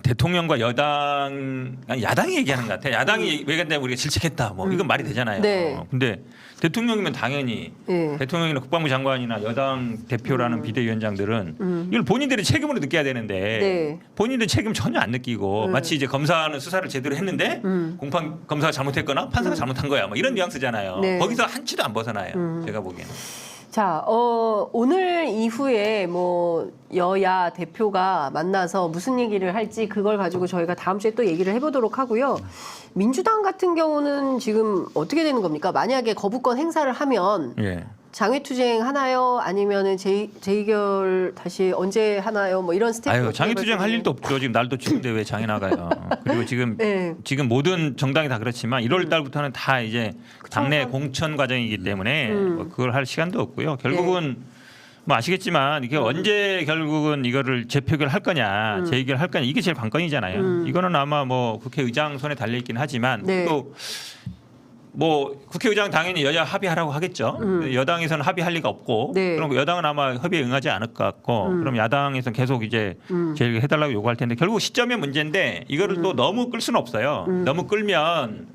[SPEAKER 3] 대통령과 야당이 얘기하는 것 같아요. 야당이 왜 그랬냐면 우리가 질책했다. 뭐 이건 말이 되잖아요.
[SPEAKER 1] 네.
[SPEAKER 3] 근데 대통령이면 당연히
[SPEAKER 1] 네.
[SPEAKER 3] 대통령이나 국방부 장관이나 여당 대표라는 비대위원장들은 이걸 본인들이 책임으로 느껴야 되는데
[SPEAKER 1] 네.
[SPEAKER 3] 본인들 책임 전혀 안 느끼고 마치 이제 검사는 수사를 제대로 했는데 공판 검사가 잘못했거나 판사가 잘못한 거야. 뭐 이런 뉘앙스잖아요.
[SPEAKER 1] 네.
[SPEAKER 3] 거기서 한치도 안 벗어나요. 제가 보기에는.
[SPEAKER 1] 자, 오늘 이후에 뭐 여야 대표가 만나서 무슨 얘기를 할지 그걸 가지고 저희가 다음 주에 또 얘기를 해보도록 하고요. 민주당 같은 경우는 지금 어떻게 되는 겁니까? 만약에 거부권 행사를 하면
[SPEAKER 3] 예.
[SPEAKER 1] 장외투쟁 하나요? 아니면은 재의결 다시 언제 하나요? 뭐 이런 스텝.
[SPEAKER 3] 아유 장애투쟁 할 일도 없죠. 지금 날도 추운데 왜 장애 나가요? 그리고
[SPEAKER 1] 네.
[SPEAKER 3] 지금 모든 정당이 다 그렇지만 1월 달부터는 다 이제 당내 공천 과정이기 때문에 뭐 그걸 할 시간도 없고요. 결국은 뭐 아시겠지만 이게 언제 결국은 이거를 재표결 할 거냐, 재의결 할 거냐 이게 제일 관건이잖아요. 이거는 아마 뭐 국회의장 손에 달려 있긴 하지만
[SPEAKER 1] 네.
[SPEAKER 3] 또 뭐 국회의장 당연히 여야 합의하라고 하겠죠. 여당에서는 합의할 리가 없고
[SPEAKER 1] 네.
[SPEAKER 3] 그럼 여당은 아마 협의에 응하지 않을 것 같고 그럼 야당에서는 계속 이제 제일 해달라고 요구할 텐데 결국 시점의 문제인데 이거를 또 너무 끌 수는 없어요. 너무 끌면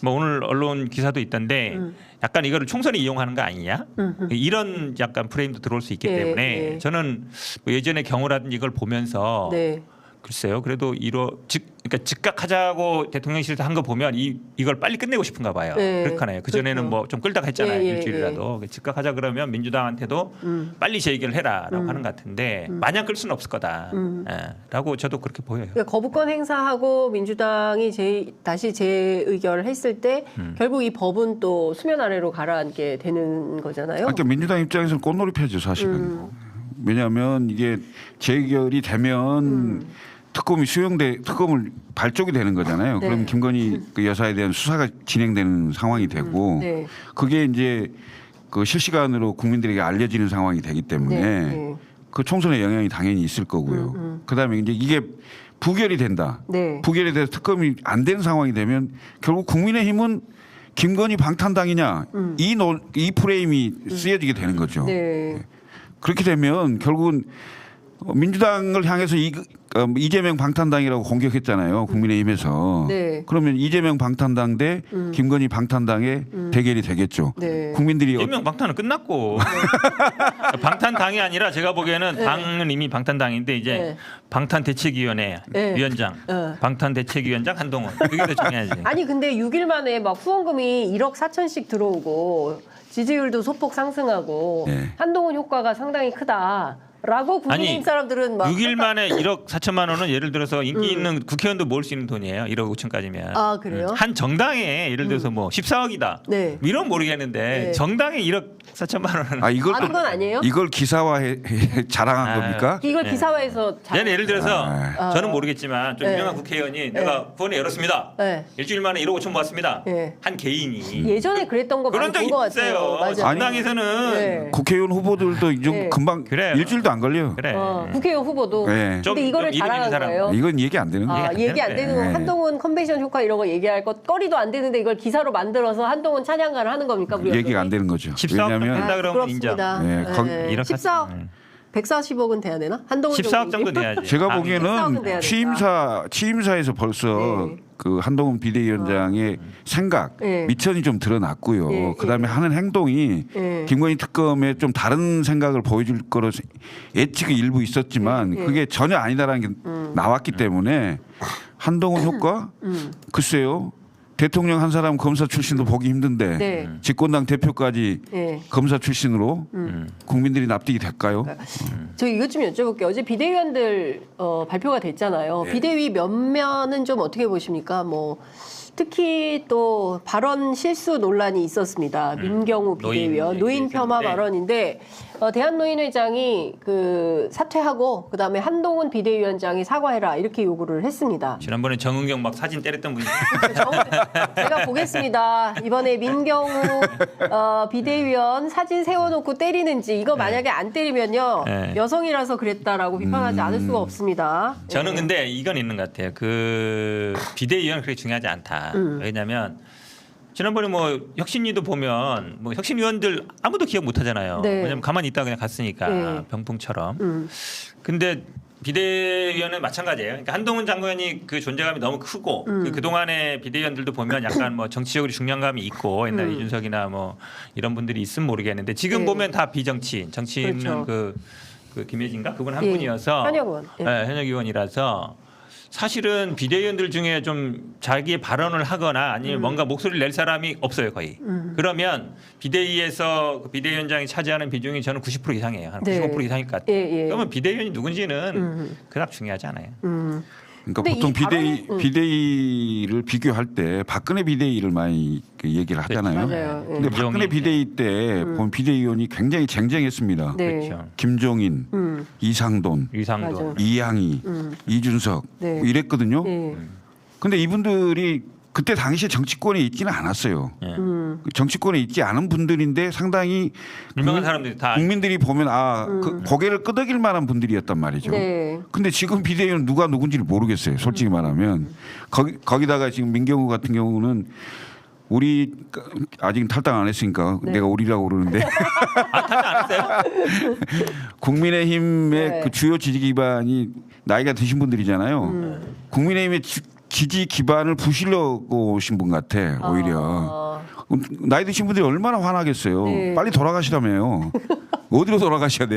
[SPEAKER 3] 뭐 오늘 언론 기사도 있던데 약간 이거를 총선에 이용하는 거 아니냐 이런 약간 프레임도 들어올 수 있기
[SPEAKER 1] 네,
[SPEAKER 3] 때문에
[SPEAKER 1] 네.
[SPEAKER 3] 저는 뭐 예전의 경우라든지 이걸 보면서
[SPEAKER 1] 네.
[SPEAKER 3] 글쎄요. 그래도 그러니까 즉각하자고 대통령실에서 한 거 보면 이걸 빨리 끝내고 싶은가 봐요.
[SPEAKER 1] 네.
[SPEAKER 3] 그렇잖아요. 그 전에는
[SPEAKER 1] 그렇죠.
[SPEAKER 3] 뭐 좀 끌다가 했잖아요.
[SPEAKER 1] 예,
[SPEAKER 3] 일주일이라도 즉각하자 그러면 민주당한테도 빨리 재의결을 해라라고 하는 것 같은데 마냥 끌 수는 없을 거다라고 저도 그렇게 보여요.
[SPEAKER 1] 그러니까 거부권 행사하고 민주당이 다시 재의결을 했을 때 결국 이 법은 또 수면 아래로 가라앉게 되는 거잖아요.
[SPEAKER 2] 그러니까 민주당 입장에서는 꽃놀이패죠 사실은. 왜냐하면 이게 재결이 되면 특검을 발족이 되는 거잖아요.
[SPEAKER 1] 네.
[SPEAKER 2] 그럼 김건희 그 여사에 대한 수사가 진행되는 상황이 되고
[SPEAKER 1] 네.
[SPEAKER 2] 그게 이제 그 실시간으로 국민들에게 알려지는 상황이 되기 때문에
[SPEAKER 1] 네.
[SPEAKER 2] 그 총선에 영향이 당연히 있을 거고요. 그다음에 이제 이게 부결이 된다.
[SPEAKER 1] 네.
[SPEAKER 2] 부결이 돼서 특검이 안 되는 상황이 되면 결국 국민의힘은 김건희 방탄당이냐 이 프레임이 쓰여지게 되는 거죠.
[SPEAKER 1] 네.
[SPEAKER 2] 그렇게 되면 결국은 민주당을 향해서 이재명 방탄당이라고 공격했잖아요. 국민의힘에서.
[SPEAKER 1] 네.
[SPEAKER 2] 그러면 이재명 방탄당 대 김건희 방탄당의 대결이 되겠죠.
[SPEAKER 1] 네.
[SPEAKER 2] 국민들이
[SPEAKER 3] 이재명 방탄은 끝났고 방탄당이 아니라 제가 보기에는 당은 이미 방탄당인데 이제
[SPEAKER 1] 네.
[SPEAKER 3] 방탄대책위원회
[SPEAKER 1] 네.
[SPEAKER 3] 위원장,
[SPEAKER 1] 네.
[SPEAKER 3] 방탄대책위원장 한동훈 그게 더 중요하지.
[SPEAKER 1] 아니 근데 6일 만에 막 후원금이 1억 4천씩 들어오고 지지율도 소폭 상승하고
[SPEAKER 2] 네.
[SPEAKER 1] 한동훈 효과가 상당히 크다라고 국민의힘
[SPEAKER 3] 아니,
[SPEAKER 1] 사람들은 막
[SPEAKER 3] 6일 만에 1억 4천만 원은 예를 들어서 인기 있는 국회의원도 모을 수 있는 돈이에요. 1억 5천까지면.
[SPEAKER 1] 아, 그래요?
[SPEAKER 3] 한 정당에 예를 들어서 뭐 14억이다.
[SPEAKER 1] 네.
[SPEAKER 3] 이런 모르겠는데
[SPEAKER 1] 네.
[SPEAKER 3] 정당에 1억 4천만 원은.
[SPEAKER 2] 이걸
[SPEAKER 1] 아는 건 아니에요?
[SPEAKER 2] 이걸 기사화해 자랑한
[SPEAKER 3] 아,
[SPEAKER 2] 겁니까?
[SPEAKER 1] 이걸
[SPEAKER 3] 네.
[SPEAKER 1] 기사화해서
[SPEAKER 3] 얘는 예를 들어서
[SPEAKER 1] 아.
[SPEAKER 3] 저는 모르겠지만 좀
[SPEAKER 1] 네.
[SPEAKER 3] 유명한 국회의원이 내가 후원회 열었습니다.
[SPEAKER 1] 네.
[SPEAKER 3] 일주일 만에 1억 5천 모았습니다.
[SPEAKER 1] 네.
[SPEAKER 3] 한 개인이.
[SPEAKER 1] 예전에 그랬던 거
[SPEAKER 3] 그런
[SPEAKER 1] 많이
[SPEAKER 3] 적이
[SPEAKER 1] 본것 같아요.
[SPEAKER 3] 있어요.
[SPEAKER 1] 맞아요.
[SPEAKER 3] 정당에서는
[SPEAKER 1] 네.
[SPEAKER 2] 국회의원 후보들도 이 정도
[SPEAKER 1] 네.
[SPEAKER 2] 금방
[SPEAKER 3] 그래요.
[SPEAKER 2] 일주일도 안 걸려요.
[SPEAKER 3] 그래.
[SPEAKER 1] 국회의원 후보도.
[SPEAKER 2] 네.
[SPEAKER 3] 좀
[SPEAKER 1] 근데 이거를
[SPEAKER 3] 이름 있는
[SPEAKER 1] 자랑한
[SPEAKER 3] 사람.
[SPEAKER 1] 거예요.
[SPEAKER 2] 이건 얘기 안 되는 거예요.
[SPEAKER 1] 얘기 안 되는 거
[SPEAKER 2] 네.
[SPEAKER 1] 한동훈 컨벤션 효과 이런 거 얘기할 것 거리도 안 되는데 이걸 기사로 만들어서 한동훈 찬양가를 하는 겁니까? 우리
[SPEAKER 2] 얘기가 안
[SPEAKER 1] 언론이?
[SPEAKER 2] 되는 거죠.
[SPEAKER 3] 14억
[SPEAKER 2] 왜냐하면
[SPEAKER 3] 된다 그러면 인정.
[SPEAKER 1] 부럽습니다.
[SPEAKER 2] 네, 거기-
[SPEAKER 1] 네.
[SPEAKER 3] 이렇게
[SPEAKER 1] 14억,
[SPEAKER 3] 음.
[SPEAKER 1] 140억은 돼야 되나? 한동훈
[SPEAKER 3] 14억 정도
[SPEAKER 1] 정도님?
[SPEAKER 3] 돼야지.
[SPEAKER 2] 제가
[SPEAKER 1] 14억은 돼야
[SPEAKER 2] 보기에는
[SPEAKER 1] 된다.
[SPEAKER 2] 취임사에서 벌써
[SPEAKER 1] 네.
[SPEAKER 2] 그 한동훈 비대위원장의 생각,
[SPEAKER 1] 네.
[SPEAKER 2] 미천이 좀 드러났고요.
[SPEAKER 1] 네,
[SPEAKER 2] 그다음에 하는 행동이
[SPEAKER 1] 네.
[SPEAKER 2] 김건희 특검에 좀 다른 생각을 보여줄 거로 예측이 일부 있었지만
[SPEAKER 1] 네.
[SPEAKER 2] 그게 전혀 아니다라는 게 나왔기 때문에 한동훈 효과 글쎄요. 대통령 한 사람 검사 출신도 보기 힘든데
[SPEAKER 1] 네.
[SPEAKER 2] 집권당 대표까지
[SPEAKER 1] 네.
[SPEAKER 2] 검사 출신으로 국민들이 납득이 될까요?
[SPEAKER 1] 저 이것 좀 여쭤볼게요. 어제 비대위원들 발표가 됐잖아요.
[SPEAKER 2] 네.
[SPEAKER 1] 비대위 면면은 좀 어떻게 보십니까? 뭐 특히 또 발언 실수 논란이 있었습니다. 민경우 비대위원 노인 폄하
[SPEAKER 3] 있었는데.
[SPEAKER 1] 발언인데 대한노인회장이 그 사퇴하고 그다음에 한동훈 비대위원장이 사과해라 이렇게 요구를 했습니다.
[SPEAKER 3] 지난번에 정은경 막 사진 때렸던 분이
[SPEAKER 1] 제가 보겠습니다. 이번에 민경우 비대위원 사진 세워놓고 때리는지 이거 만약에 안 때리면요
[SPEAKER 3] 네.
[SPEAKER 1] 여성이라서 그랬다라고 비판하지 않을 수가 없습니다.
[SPEAKER 3] 저는 근데 이건 있는 것 같아요. 그 비대위원은 그렇게 중요하지 않다. 왜냐하면 지난번에 뭐 혁신위도 보면 뭐 혁신위원들 아무도 기억 못 하잖아요.
[SPEAKER 1] 네.
[SPEAKER 3] 왜냐면 가만히 있다 그냥 갔으니까
[SPEAKER 1] 네.
[SPEAKER 3] 병풍처럼. 근데 비대위원은 마찬가지예요. 그러니까 한동훈 장관이 그 존재감이 너무 크고 그동안의 비대위원들도 보면 약간 뭐 정치적으로 중량감이 있고 옛날 이준석이나 뭐 이런 분들이 있으면 모르겠는데 지금
[SPEAKER 1] 네.
[SPEAKER 3] 보면 다 비정치인. 정치인은
[SPEAKER 1] 그렇죠.
[SPEAKER 3] 그 김혜진가 그분 한
[SPEAKER 1] 예.
[SPEAKER 3] 분이어서
[SPEAKER 1] 현역 의원. 예.
[SPEAKER 3] 네, 현역 의원이라서 사실은 비대위원들 중에 좀 자기의 발언을 하거나 아니면 뭔가 목소리를 낼 사람이 없어요 거의. 그러면 비대위에서 그 비대위원장이 차지하는 비중이 저는 90% 이상이에요. 한
[SPEAKER 1] 네.
[SPEAKER 3] 95% 이상일 것 같아요.
[SPEAKER 1] 예, 예.
[SPEAKER 3] 그러면 비대위원이 누군지는 그닥 중요하지 않아요.
[SPEAKER 2] 그러니까
[SPEAKER 1] 근데
[SPEAKER 2] 보통
[SPEAKER 1] 이 발언은-
[SPEAKER 2] 비대위를 비교할 때 박근혜 비대위를 많이 그 얘기를 하잖아요.
[SPEAKER 1] 맞아요. 예.
[SPEAKER 2] 근데 박근혜
[SPEAKER 3] 김종인,
[SPEAKER 2] 비대위 때 보면 비대위원이 굉장히 쟁쟁했습니다.
[SPEAKER 1] 네.
[SPEAKER 3] 그렇죠.
[SPEAKER 2] 김종인, 이상돈,
[SPEAKER 3] 유상도.
[SPEAKER 1] 맞아요.
[SPEAKER 2] 이양희, 이준석
[SPEAKER 1] 네.
[SPEAKER 2] 뭐 이랬거든요.
[SPEAKER 1] 네.
[SPEAKER 2] 근데 이분들이 그때 당시에 정치권에 있지는 않았어요.
[SPEAKER 3] 예.
[SPEAKER 2] 정치권에 있지 않은 분들인데 상당히
[SPEAKER 3] 유명한 사람들이 다
[SPEAKER 2] 국민들이 보면 그 고개를 끄덕일 만한 분들이었단 말이죠.
[SPEAKER 1] 네.
[SPEAKER 2] 근데 지금 비대위원 누가 누군지를 모르겠어요. 솔직히 말하면 거기다가 지금 민경우 같은 경우는 우리 아직 탈당 안 했으니까
[SPEAKER 1] 네.
[SPEAKER 2] 내가 우리라고 그러는데
[SPEAKER 3] 안 했어요?
[SPEAKER 2] 국민의힘의
[SPEAKER 1] 네.
[SPEAKER 2] 그 주요 지지 기반이 나이가 드신 분들이잖아요. 국민의힘의 지지 기반을 부실러 오신 분 같아 오히려. 나이 드신 분들이 얼마나 화나겠어요.
[SPEAKER 1] 네.
[SPEAKER 2] 빨리 돌아가시라며요. 어디로 돌아가셔야 돼?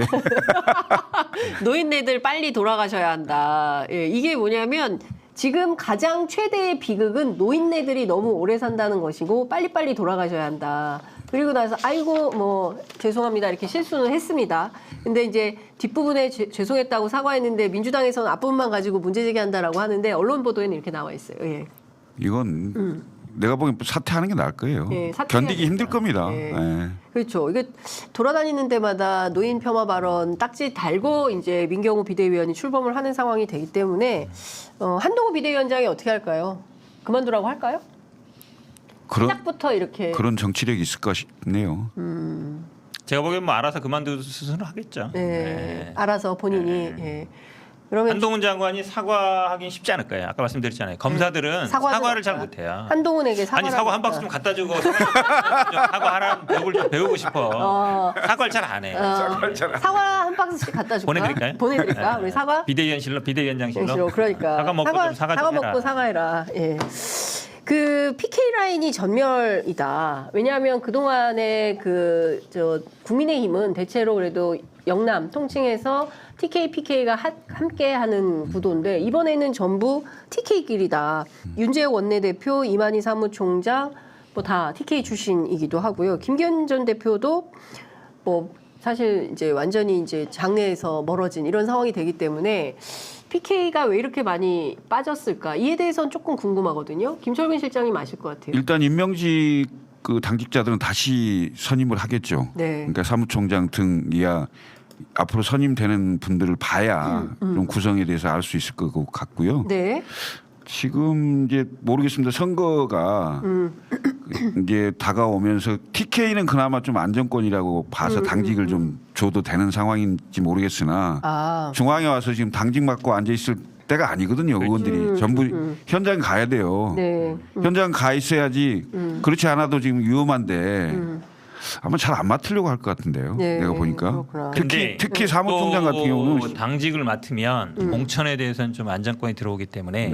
[SPEAKER 1] 노인네들 빨리 돌아가셔야 한다. 예, 이게 뭐냐면 지금 가장 최대의 비극은 노인네들이 너무 오래 산다는 것이고 빨리빨리 돌아가셔야 한다. 그리고 나서 아이고 뭐 죄송합니다 이렇게 실수는 했습니다. 근데 이제 뒷부분에 죄송했다고 사과했는데 민주당에서는 앞부분만 가지고 문제 제기한다라고 하는데 언론 보도에는 이렇게 나와 있어요. 예.
[SPEAKER 2] 이건 내가 보기엔 사퇴하는 게 나을 거예요.
[SPEAKER 1] 예, 사퇴해야
[SPEAKER 2] 견디기 힘들
[SPEAKER 1] 됩니다.
[SPEAKER 2] 겁니다.
[SPEAKER 1] 예.
[SPEAKER 2] 예.
[SPEAKER 1] 그렇죠. 이게 돌아다니는 데마다 노인 폄하 발언 딱지 달고 이제 민경호 비대위원이 출범을 하는 상황이 되기 때문에 한동훈 비대위원장이 어떻게 할까요? 그만두라고 할까요? 시작부터 이렇게
[SPEAKER 2] 그런 정치력이 있을 것 싶네요.
[SPEAKER 3] 제가 보기엔 뭐 알아서 그만둘 수순을 하겠죠.
[SPEAKER 1] 네,
[SPEAKER 3] 네.
[SPEAKER 1] 알아서 본인이 예. 그러면
[SPEAKER 3] 한동훈 장관이 사과하긴 쉽지 않을 거예요. 아까 말씀드렸잖아요. 검사들은 사과를 잘 못해요.
[SPEAKER 1] 한동훈에게 사과를
[SPEAKER 3] 아니 사과 한 박스 좀 갖다 주고 사과하라는 법을 좀 배우고 싶어. 사과를 잘 안 해.
[SPEAKER 1] 사과 한 박스씩 갖다 줄까?
[SPEAKER 3] 보내드릴까요?
[SPEAKER 1] 보내드릴까? 우리 사과?
[SPEAKER 3] 비대위원장실로.
[SPEAKER 1] 그러니까
[SPEAKER 3] 사과 먹고 좀 사과 좀 해라.
[SPEAKER 1] 먹고 사과해라. 예. 그 PK 라인이 전멸이다. 왜냐하면 그 동안에 국민의힘은 대체로 그래도 영남 통칭해서 TK, PK가 함께하는 구도인데 이번에는 전부 TK끼리다. 윤재욱 원내대표, 이만희 사무총장 뭐 다 TK 출신이기도 하고요. 김기현 전 대표도 뭐 사실 이제 완전히 이제 장내에서 멀어진 이런 상황이 되기 때문에 PK가 왜 이렇게 많이 빠졌을까? 이에 대해서는 조금 궁금하거든요. 김철근 실장님 아실 것 같아요.
[SPEAKER 2] 일단 임명직 그 당직자들은 다시 선임을 하겠죠.
[SPEAKER 1] 네.
[SPEAKER 2] 그러니까 사무총장 등 이하 앞으로 선임되는 분들을 봐야 좀 구성에 대해서 알 수 있을 것 같고요.
[SPEAKER 1] 네.
[SPEAKER 2] 지금 이제 모르겠습니다. 선거가 이제 다가오면서 TK는 그나마 좀 안정권이라고 봐서 당직을 좀 줘도 되는 상황인지 모르겠으나 중앙에 와서 지금 당직 맡고 앉아 있을 때가 아니거든요. 의원들이 전부 현장 가야 돼요.
[SPEAKER 1] 네.
[SPEAKER 2] 현장 가 있어야지. 그렇지 않아도 지금 위험한데 아마 잘 안 맡으려고 할 것 같은데요.
[SPEAKER 1] 네,
[SPEAKER 2] 내가 보니까
[SPEAKER 1] 그렇구나.
[SPEAKER 2] 특히 사무총장 같은 경우는
[SPEAKER 3] 당직을 맡으면 공천에 대해서는 좀 안정권이 들어오기 때문에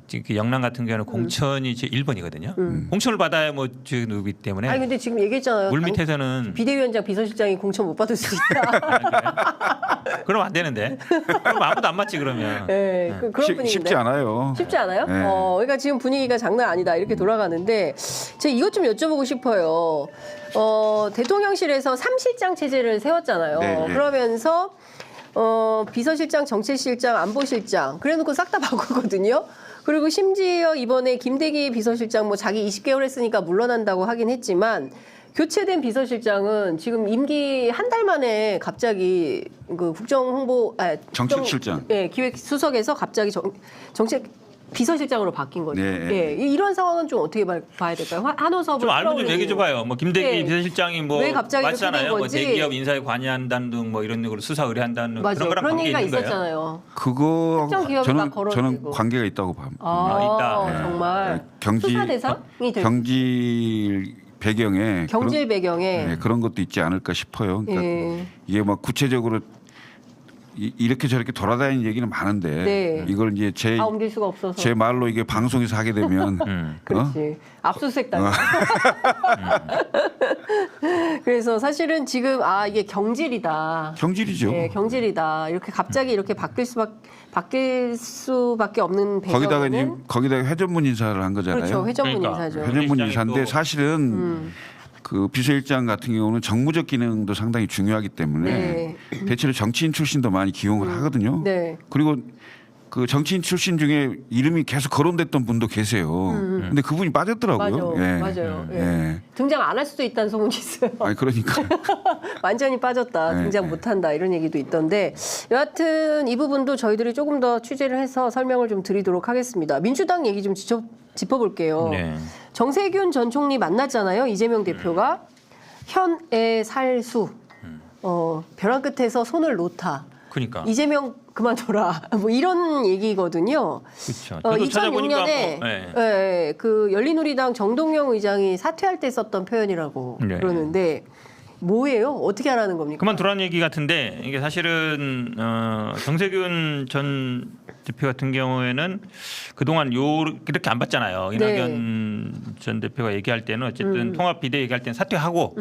[SPEAKER 3] 지금 그 영남 같은 경우는 공천이 제 1번이거든요. 공천을 받아야 뭐 누구기 때문에.
[SPEAKER 1] 아니 근데 지금 얘기했잖아요.
[SPEAKER 3] 물 밑에서는
[SPEAKER 1] 비대위원장, 비서실장이 공천 못 받을 수 있다.
[SPEAKER 3] 그럼 안 되는데. 그럼 아무도 안 맞지 그러면.
[SPEAKER 1] 네, 그런 분위기인데.
[SPEAKER 2] 쉽지 않아요.
[SPEAKER 1] 쉽지 않아요?
[SPEAKER 2] 네.
[SPEAKER 1] 그러니까 지금 분위기가 장난 아니다 이렇게 돌아가는데 제가 이것 좀 여쭤보고 싶어요. 대통령실에서 3실장 체제를 세웠잖아요.
[SPEAKER 2] 네, 네.
[SPEAKER 1] 그러면서 비서실장, 정책실장, 안보실장 그래놓고 싹 다 바꾸거든요. 그리고 심지어 이번에 김대기 비서실장 뭐 자기 20개월 했으니까 물러난다고 하긴 했지만 교체된 비서실장은 지금 임기 한 달 만에 갑자기 그
[SPEAKER 2] 정책실장.
[SPEAKER 1] 기획수석에서 갑자기 정책 비서실장으로 바뀐 거죠.
[SPEAKER 2] 네.
[SPEAKER 1] 예, 이런 상황은 좀 어떻게 봐야 될까요? 한호섭을
[SPEAKER 3] 좀 알면 좀
[SPEAKER 1] 끌어올리는
[SPEAKER 3] 얘기 좀 봐요. 뭐 김대기
[SPEAKER 1] 네.
[SPEAKER 3] 비서실장이 뭐
[SPEAKER 1] 왜 갑자기 이렇게 된
[SPEAKER 3] 맞잖아요. 뭐
[SPEAKER 1] 거지?
[SPEAKER 3] 대기업 인사에 관여한다는 등 뭐 이런 식으로 수사 의뢰한다는
[SPEAKER 1] 맞아요.
[SPEAKER 3] 그런 거랑
[SPEAKER 1] 그런
[SPEAKER 3] 관계
[SPEAKER 1] 얘기가
[SPEAKER 3] 있는 거예요.
[SPEAKER 1] 있었잖아요.
[SPEAKER 2] 그거
[SPEAKER 1] 특정 기업에 막
[SPEAKER 2] 저는
[SPEAKER 1] 걸어지고.
[SPEAKER 2] 관계가 있다고 봅니다.
[SPEAKER 1] 아,
[SPEAKER 3] 있다.
[SPEAKER 1] 정말
[SPEAKER 2] 경지
[SPEAKER 1] 수사 대상이 될
[SPEAKER 2] 경질 배경에
[SPEAKER 1] 경질 배경에
[SPEAKER 2] 그런 것도 있지 않을까 싶어요. 그러니까
[SPEAKER 1] 예.
[SPEAKER 2] 이게 막 구체적으로 이렇게 저렇게 돌아다니는 얘기는 많은데
[SPEAKER 1] 네.
[SPEAKER 2] 이걸 이제
[SPEAKER 1] 다 옮길 수가 없어서
[SPEAKER 2] 제 말로 이게 방송에서 하게 되면
[SPEAKER 1] 그렇지. 압수수색 당해. 그래서 사실은 지금 이게 경질이다.
[SPEAKER 2] 경질이죠.
[SPEAKER 1] 예, 경질이다. 이렇게 갑자기 이렇게 바뀔 수밖에 없는 배경에는
[SPEAKER 2] 거기다가 회전문 인사를 한 거잖아요.
[SPEAKER 1] 그렇죠. 회전문
[SPEAKER 3] 그러니까.
[SPEAKER 1] 인사죠.
[SPEAKER 2] 회전문
[SPEAKER 3] 시장이
[SPEAKER 2] 인사인데
[SPEAKER 3] 또-
[SPEAKER 2] 사실은 그 비서실장 같은 경우는 정무적 기능도 상당히 중요하기 때문에
[SPEAKER 1] 네.
[SPEAKER 2] 대체로 정치인 출신도 많이 기용을 하거든요.
[SPEAKER 1] 네.
[SPEAKER 2] 그리고 그 정치인 출신 중에 이름이 계속 거론됐던 분도 계세요. 근데 그분이 빠졌더라고요.
[SPEAKER 1] 맞아요. 예.
[SPEAKER 2] 예.
[SPEAKER 1] 등장 안 할 수도 있다는 소문이 있어요.
[SPEAKER 2] 아니 그러니까
[SPEAKER 1] 완전히 빠졌다.
[SPEAKER 2] 네,
[SPEAKER 1] 등장
[SPEAKER 2] 네.
[SPEAKER 1] 못한다. 이런 얘기도 있던데 여하튼 이 부분도 저희들이 조금 더 취재를 해서 설명을 좀 드리도록 하겠습니다. 민주당 얘기 좀 짚어볼게요.
[SPEAKER 3] 네.
[SPEAKER 1] 정세균 전 총리 만났잖아요. 이재명 대표가 현애 살수 벼랑 끝에서 손을 놓다.
[SPEAKER 3] 그러니까.
[SPEAKER 1] 이재명 그만둬라. 뭐 이런 얘기거든요.
[SPEAKER 3] 그렇죠. 저도 찾아보니까
[SPEAKER 1] 2006년에
[SPEAKER 3] 뭐, 네.
[SPEAKER 1] 그 열린우리당 정동영 의장이 사퇴할 때 썼던 표현이라고
[SPEAKER 3] 네.
[SPEAKER 1] 그러는데 뭐예요? 어떻게 하라는 겁니까?
[SPEAKER 3] 그만두라는 얘기 같은데 이게 사실은 정세균 전 대표 같은 경우에는 그동안 그렇게 안 봤잖아요. 이낙연 전 대표가 얘기할 때는 어쨌든 통합 비대 얘기할 때는 사퇴하고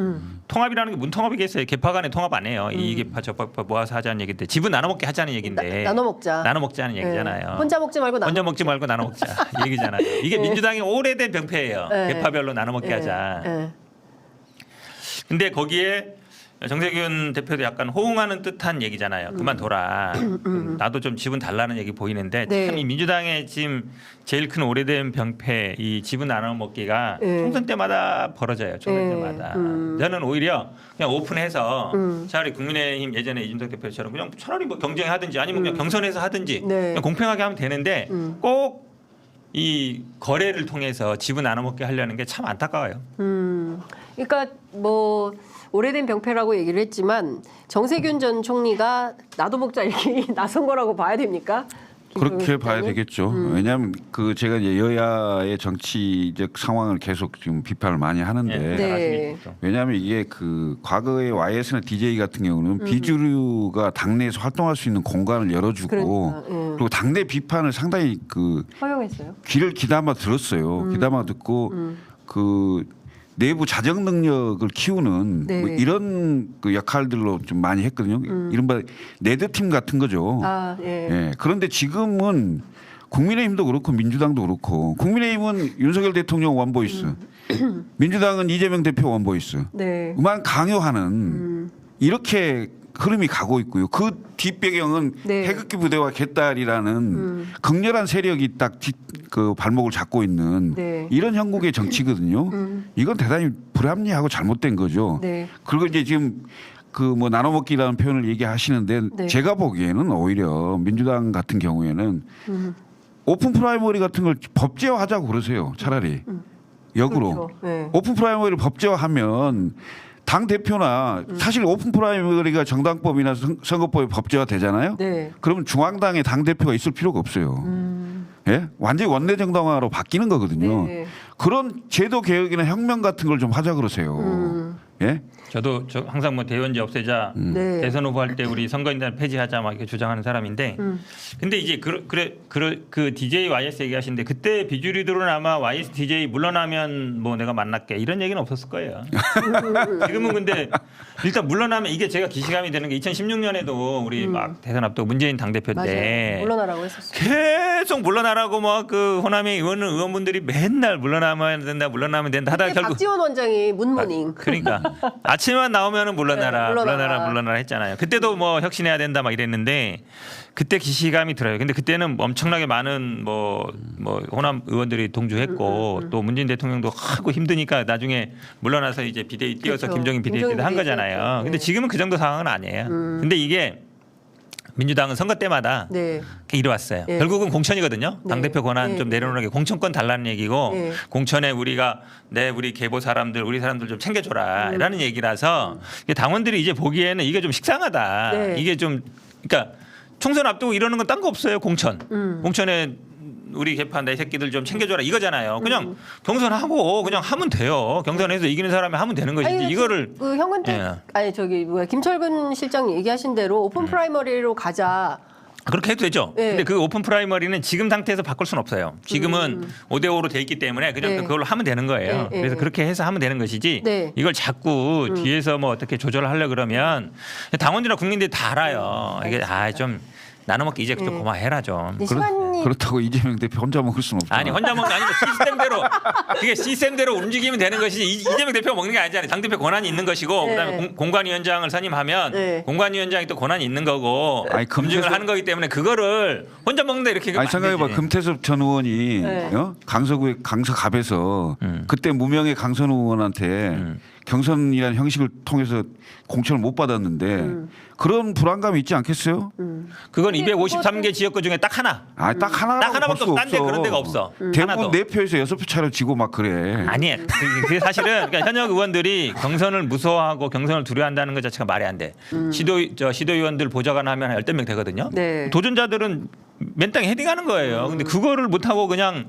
[SPEAKER 3] 통합이라는 게 무슨 통합이겠어요. 개파 간에 통합 안 해요. 이 개파 저 개파 모아서 하자는 얘기인데 집은 나눠 먹게 하자는 얘기인데
[SPEAKER 1] 나눠 먹자.
[SPEAKER 3] 나눠 먹자는 얘기잖아요.
[SPEAKER 1] 혼자 먹지 말고
[SPEAKER 3] 혼자 먹지 말고 나눠 먹자 이 얘기잖아요. 이게 민주당의 오래된 병폐예요. 개파별로 나눠 먹게 하자. 근데 거기에 정세균 대표도 약간 호응하는 듯한 얘기잖아요. 그만둬라. 나도 좀 지분 달라는 얘기 보이는데
[SPEAKER 1] 네.
[SPEAKER 3] 참 이 민주당의 지금 제일 큰 오래된 병폐 이 지분 나눠 먹기가 총선 때마다 벌어져요. 총선 때마다. 저는 오히려 그냥 오픈해서 차라리 국민의힘 예전에 이준석 대표처럼 그냥 차라리 뭐 경쟁하든지 아니면 그냥 경선에서 하든지 그냥 공평하게 하면 되는데 꼭 이 거래를 통해서 지분 나눠 먹게 하려는 게 참 안타까워요.
[SPEAKER 1] 그러니까 뭐 오래된 병폐라고 얘기를 했지만 정세균 전 총리가 나도 먹자 이렇게 나선 거라고 봐야 됩니까?
[SPEAKER 2] 그렇게 봐야 되겠죠. 왜냐하면 그 제가 이제 여야의 정치적 상황을 계속 지금 비판을 많이 하는데
[SPEAKER 1] 네.
[SPEAKER 2] 왜냐하면 이게 그 과거의 YS나 DJ 같은 경우는 비주류가 당내에서 활동할 수 있는 공간을 열어주고
[SPEAKER 1] 그러니까,
[SPEAKER 2] 그리고 당내 비판을 상당히 그
[SPEAKER 1] 허용했어요.
[SPEAKER 2] 귀를 기담아 들었어요. 기담아 듣고 그 내부 자정 능력을 키우는
[SPEAKER 1] 네.
[SPEAKER 2] 뭐 이런 그 역할들로 좀 많이 했거든요. 이른바 레드팀 같은 거죠.
[SPEAKER 1] 아, 예.
[SPEAKER 2] 예. 그런데 지금은 국민의힘도 그렇고 민주당도 그렇고 국민의힘은 윤석열 대통령 원보이스, 민주당은 이재명 대표 원보이스,
[SPEAKER 1] 네.
[SPEAKER 2] 만 강요하는 이렇게 흐름이 가고 있고요. 그 뒷배경은
[SPEAKER 1] 네.
[SPEAKER 2] 태극기 부대와 개딸이라는 극렬한 세력이 딱 그 발목을 잡고 있는
[SPEAKER 1] 네.
[SPEAKER 2] 이런 형국의 정치거든요. 이건 대단히 불합리하고 잘못된 거죠.
[SPEAKER 1] 네.
[SPEAKER 2] 그리고 이제 지금 그 뭐 나눠먹기라는 표현을 얘기하시는데
[SPEAKER 1] 네.
[SPEAKER 2] 제가 보기에는 오히려 민주당 같은 경우에는 오픈 프라이머리 같은 걸 법제화하자고 그러세요. 차라리 역으로
[SPEAKER 1] 그렇죠. 네.
[SPEAKER 2] 오픈 프라이머리를 법제화하면 당 대표나 사실 오픈 프라이머리가 정당법이나 선거법이 법제화 되잖아요.
[SPEAKER 1] 네.
[SPEAKER 2] 그러면 중앙당에 당 대표가 있을 필요가 없어요. 예? 완전히 원내 정당화로 바뀌는 거거든요.
[SPEAKER 1] 네.
[SPEAKER 2] 그런 제도 개혁이나 혁명 같은 걸 좀 하자 그러세요. 예?
[SPEAKER 3] 저도 항상 뭐 대의원제 없애자
[SPEAKER 1] 네.
[SPEAKER 3] 대선 후보 할 때 우리 선거인단 폐지하자 막 이렇게 주장하는 사람인데 근데 이제 그 DJ YS 얘기하시는데 그때 비주류들은 아마 YS DJ 물러나면 뭐 내가 만날게 이런 얘기는 없었을 거예요. 지금은 근데 일단 물러나면 이게 제가 기시감이 되는 게 2016년에도 우리 막 대선 앞두고 문재인 당대표
[SPEAKER 1] 맞아요.
[SPEAKER 3] 때
[SPEAKER 1] 물러나라고 했었어요.
[SPEAKER 3] 계속 물러나라고 막 그 호남의 의원분들이 맨날 물러나면 된다 하다가
[SPEAKER 1] 그때
[SPEAKER 3] 결국
[SPEAKER 1] 박지원 원장이 문모닝.
[SPEAKER 3] 그러니까 아침만 나오면은 물러나라,
[SPEAKER 1] 네, 물러나라.
[SPEAKER 3] 물러나라 했잖아요. 그때도 뭐 혁신해야 된다 막 이랬는데 그때 기시감이 들어요. 근데 그때는 엄청나게 많은 뭐 호남 의원들이 동조했고 또 문재인 대통령도 하고 힘드니까 나중에 물러나서 이제 비대위 뛰어서
[SPEAKER 1] 그렇죠.
[SPEAKER 3] 김종인 비대위 때도 한
[SPEAKER 1] 김종인
[SPEAKER 3] 거잖아요.
[SPEAKER 1] 비대위
[SPEAKER 3] 근데
[SPEAKER 1] 때.
[SPEAKER 3] 지금은 그 정도 상황은 아니에요. 근데 이게 민주당은 선거 때마다
[SPEAKER 1] 네.
[SPEAKER 3] 이렇게 이뤄왔어요.
[SPEAKER 1] 네.
[SPEAKER 3] 결국은 공천이거든요.
[SPEAKER 1] 네.
[SPEAKER 3] 당대표 권한
[SPEAKER 1] 네.
[SPEAKER 3] 좀 내려놓는 게 공천권 달라는 얘기고
[SPEAKER 1] 네.
[SPEAKER 3] 공천에 우리가 우리 계보 사람들 우리 사람들 좀 챙겨줘라 라는 얘기라서 이게 당원들이 이제 보기에는 이게 좀 식상하다.
[SPEAKER 1] 네.
[SPEAKER 3] 이게 좀 그러니까 총선 앞두고 이러는 건 딴 거 없어요. 공천에 우리 개판 내 새끼들 좀 챙겨줘라 이거잖아요. 그냥 경선하고 그냥 하면 돼요. 경선에서 이기는 사람이 하면 되는 것이지
[SPEAKER 1] 아니,
[SPEAKER 3] 이거를
[SPEAKER 1] 그 현근택
[SPEAKER 3] 예.
[SPEAKER 1] 아니 저기 뭐야 김철근 실장 얘기하신 대로 오픈 프라이머리로 가자.
[SPEAKER 3] 그렇게 해도 되죠.
[SPEAKER 1] 네.
[SPEAKER 3] 근데 그 오픈 프라이머리는 지금 상태에서 바꿀 수는 없어요. 지금은 5대5로 돼 있기 때문에 그냥
[SPEAKER 1] 네.
[SPEAKER 3] 그걸로 하면 되는 거예요.
[SPEAKER 1] 네,
[SPEAKER 3] 그래서
[SPEAKER 1] 네.
[SPEAKER 3] 그렇게 해서 하면 되는 것이지
[SPEAKER 1] 네.
[SPEAKER 3] 이걸 자꾸 뒤에서 뭐 어떻게 조절을 하려 그러면 당원들이나 국민들이 다 알아요. 이게 좀 나눠먹기 이제 좀 그만해라 좀.
[SPEAKER 1] 네, 시간이
[SPEAKER 2] 그렇다고 이재명 대표 혼자 먹을 수는 없잖아요.
[SPEAKER 3] 아니 혼자 먹는 게 아니고 시스템대로 움직이면 되는 것이지 이재명 대표가 먹는 게 아니잖아요. 당대표 권한이 있는 것이고
[SPEAKER 1] 네.
[SPEAKER 3] 그다음에 공관위원장을 선임하면
[SPEAKER 1] 네.
[SPEAKER 3] 공관위원장이 또 권한이 있는 거고
[SPEAKER 2] 아니,
[SPEAKER 3] 검증을 하는 거기 때문에 그거를 혼자 먹는다 이렇게
[SPEAKER 2] 아니
[SPEAKER 3] 하면 안
[SPEAKER 2] 생각해봐
[SPEAKER 3] 되지.
[SPEAKER 2] 금태섭 전 의원이
[SPEAKER 1] 네.
[SPEAKER 2] 강서구의 강서갑에서 그때 무명의 강선 의원한테 경선이라는 형식을 통해서 공천을 못 받았는데 그런 불안감이 있지 않겠어요?
[SPEAKER 3] 그건 253개 지역구 중에 딱 하나.
[SPEAKER 2] 아, 딱 하나
[SPEAKER 3] 딱 하나밖에 없어. 딴데 그런 데가 없어. 하나도.
[SPEAKER 2] 대부분 4표에서 6표 차로 지고 막 그래.
[SPEAKER 3] 아니, 그게 사실은 그러니까 현역 의원들이 경선을 무서워하고 경선을 두려워한다는 것 자체가 말이 안 돼. 시도의원들 보좌관 하면 한 10명 되거든요.
[SPEAKER 1] 네.
[SPEAKER 3] 도전자들은 맨땅에 헤딩하는 거예요. 근데 그거를 못 하고 그냥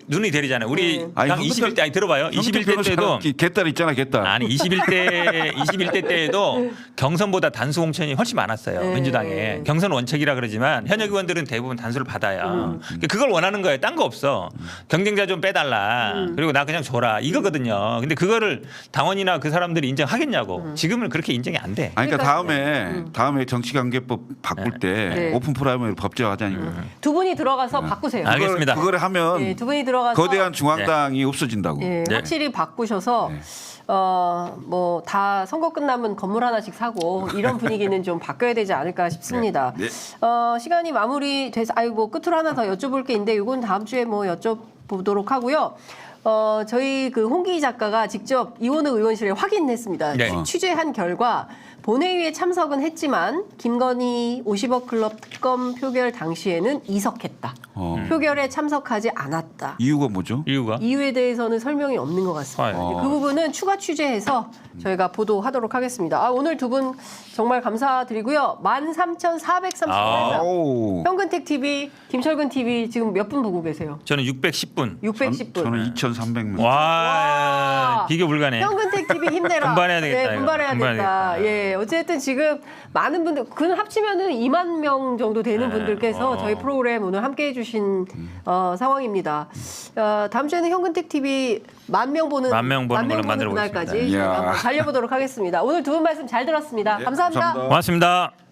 [SPEAKER 3] 눈이 내리잖아요. 우리
[SPEAKER 2] 아니,
[SPEAKER 3] 당 21대 아니 들어봐요. 21대 때도
[SPEAKER 2] 개딸 있잖아, 개딸.
[SPEAKER 3] 아니 21대 때에도 경선보다 단수 공천이 훨씬 많았어요.
[SPEAKER 1] 네.
[SPEAKER 3] 민주당에 경선 원칙이라 그러지만 현역 의원들은 대부분 단수를 받아요. 그걸 원하는 거예요. 딴 거 없어. 경쟁자 좀 빼달라. 그리고 나 그냥 줘라 이거거든요. 근데 그거를 당원이나 그 사람들이 인정하겠냐고. 지금은 그렇게 인정이 안 돼.
[SPEAKER 2] 아니, 그러니까
[SPEAKER 1] 그러니까
[SPEAKER 2] 다음에 정치관계법 바꿀 때
[SPEAKER 1] 네.
[SPEAKER 2] 오픈 프라이머리 법제화하자니까.
[SPEAKER 1] 두 분이 들어가서 바꾸세요.
[SPEAKER 3] 알겠습니다.
[SPEAKER 2] 그걸 하면
[SPEAKER 1] 네, 두 분이 들어가서
[SPEAKER 2] 거대한 중앙당이 없어진다고.
[SPEAKER 1] 예,
[SPEAKER 3] 네.
[SPEAKER 1] 확실히 바꾸셔서 뭐 다 선거 끝나면 건물 하나씩 사고 이런 분위기는 좀 바뀌어야 되지 않을까 싶습니다.
[SPEAKER 2] 네.
[SPEAKER 1] 시간이 마무리돼서 뭐 끝으로 하나 더 여쭤볼 게 있는데 이건 다음 주에 뭐 여쭤보도록 하고요. 저희 그 홍기 작가가 직접 이원우 의원실에 확인했습니다.
[SPEAKER 3] 네.
[SPEAKER 1] 취재한 결과 본회의에 참석은 했지만 김건희 50억 클럽 특검 표결 당시에는 이석했다. 표결에 참석하지 않았다.
[SPEAKER 2] 이유가 뭐죠?
[SPEAKER 3] 이유가
[SPEAKER 1] 이유에 대해서는 설명이 없는 것 같습니다.
[SPEAKER 3] 아,
[SPEAKER 1] 그 부분은 추가 취재해서 저희가 보도하도록 하겠습니다. 오늘 두 분 정말 감사드리고요. 13,438명.
[SPEAKER 2] 아우.
[SPEAKER 1] 현근택 TV, 김철근 TV 지금 몇 분 보고 계세요?
[SPEAKER 3] 저는 610분.
[SPEAKER 1] 610분.
[SPEAKER 2] 저는 2,300명.
[SPEAKER 3] 와 비교 불가네.
[SPEAKER 1] 현근택 TV 힘내라.
[SPEAKER 3] 분발해야 되겠다,
[SPEAKER 1] 네,
[SPEAKER 3] 이거.
[SPEAKER 1] 분발해야
[SPEAKER 3] 분발해야
[SPEAKER 1] 된다. 예, 어쨌든 지금 많은 분들, 그는 합치면은 2만 명 정도 되는
[SPEAKER 3] 네.
[SPEAKER 1] 분들께서 저희 프로그램 오늘 함께해 주신 상황입니다. 다음 주에는 현근택 TV 10,000명 보는
[SPEAKER 3] 걸로 만들어
[SPEAKER 1] 그날까지
[SPEAKER 3] 보겠습니다.
[SPEAKER 1] 저희가
[SPEAKER 2] 이야.
[SPEAKER 1] 한번 달려보도록 하겠습니다. 오늘 두 분 말씀 잘 들었습니다.
[SPEAKER 2] 네,
[SPEAKER 1] 감사합니다.
[SPEAKER 2] 감사합니다.
[SPEAKER 3] 고맙습니다.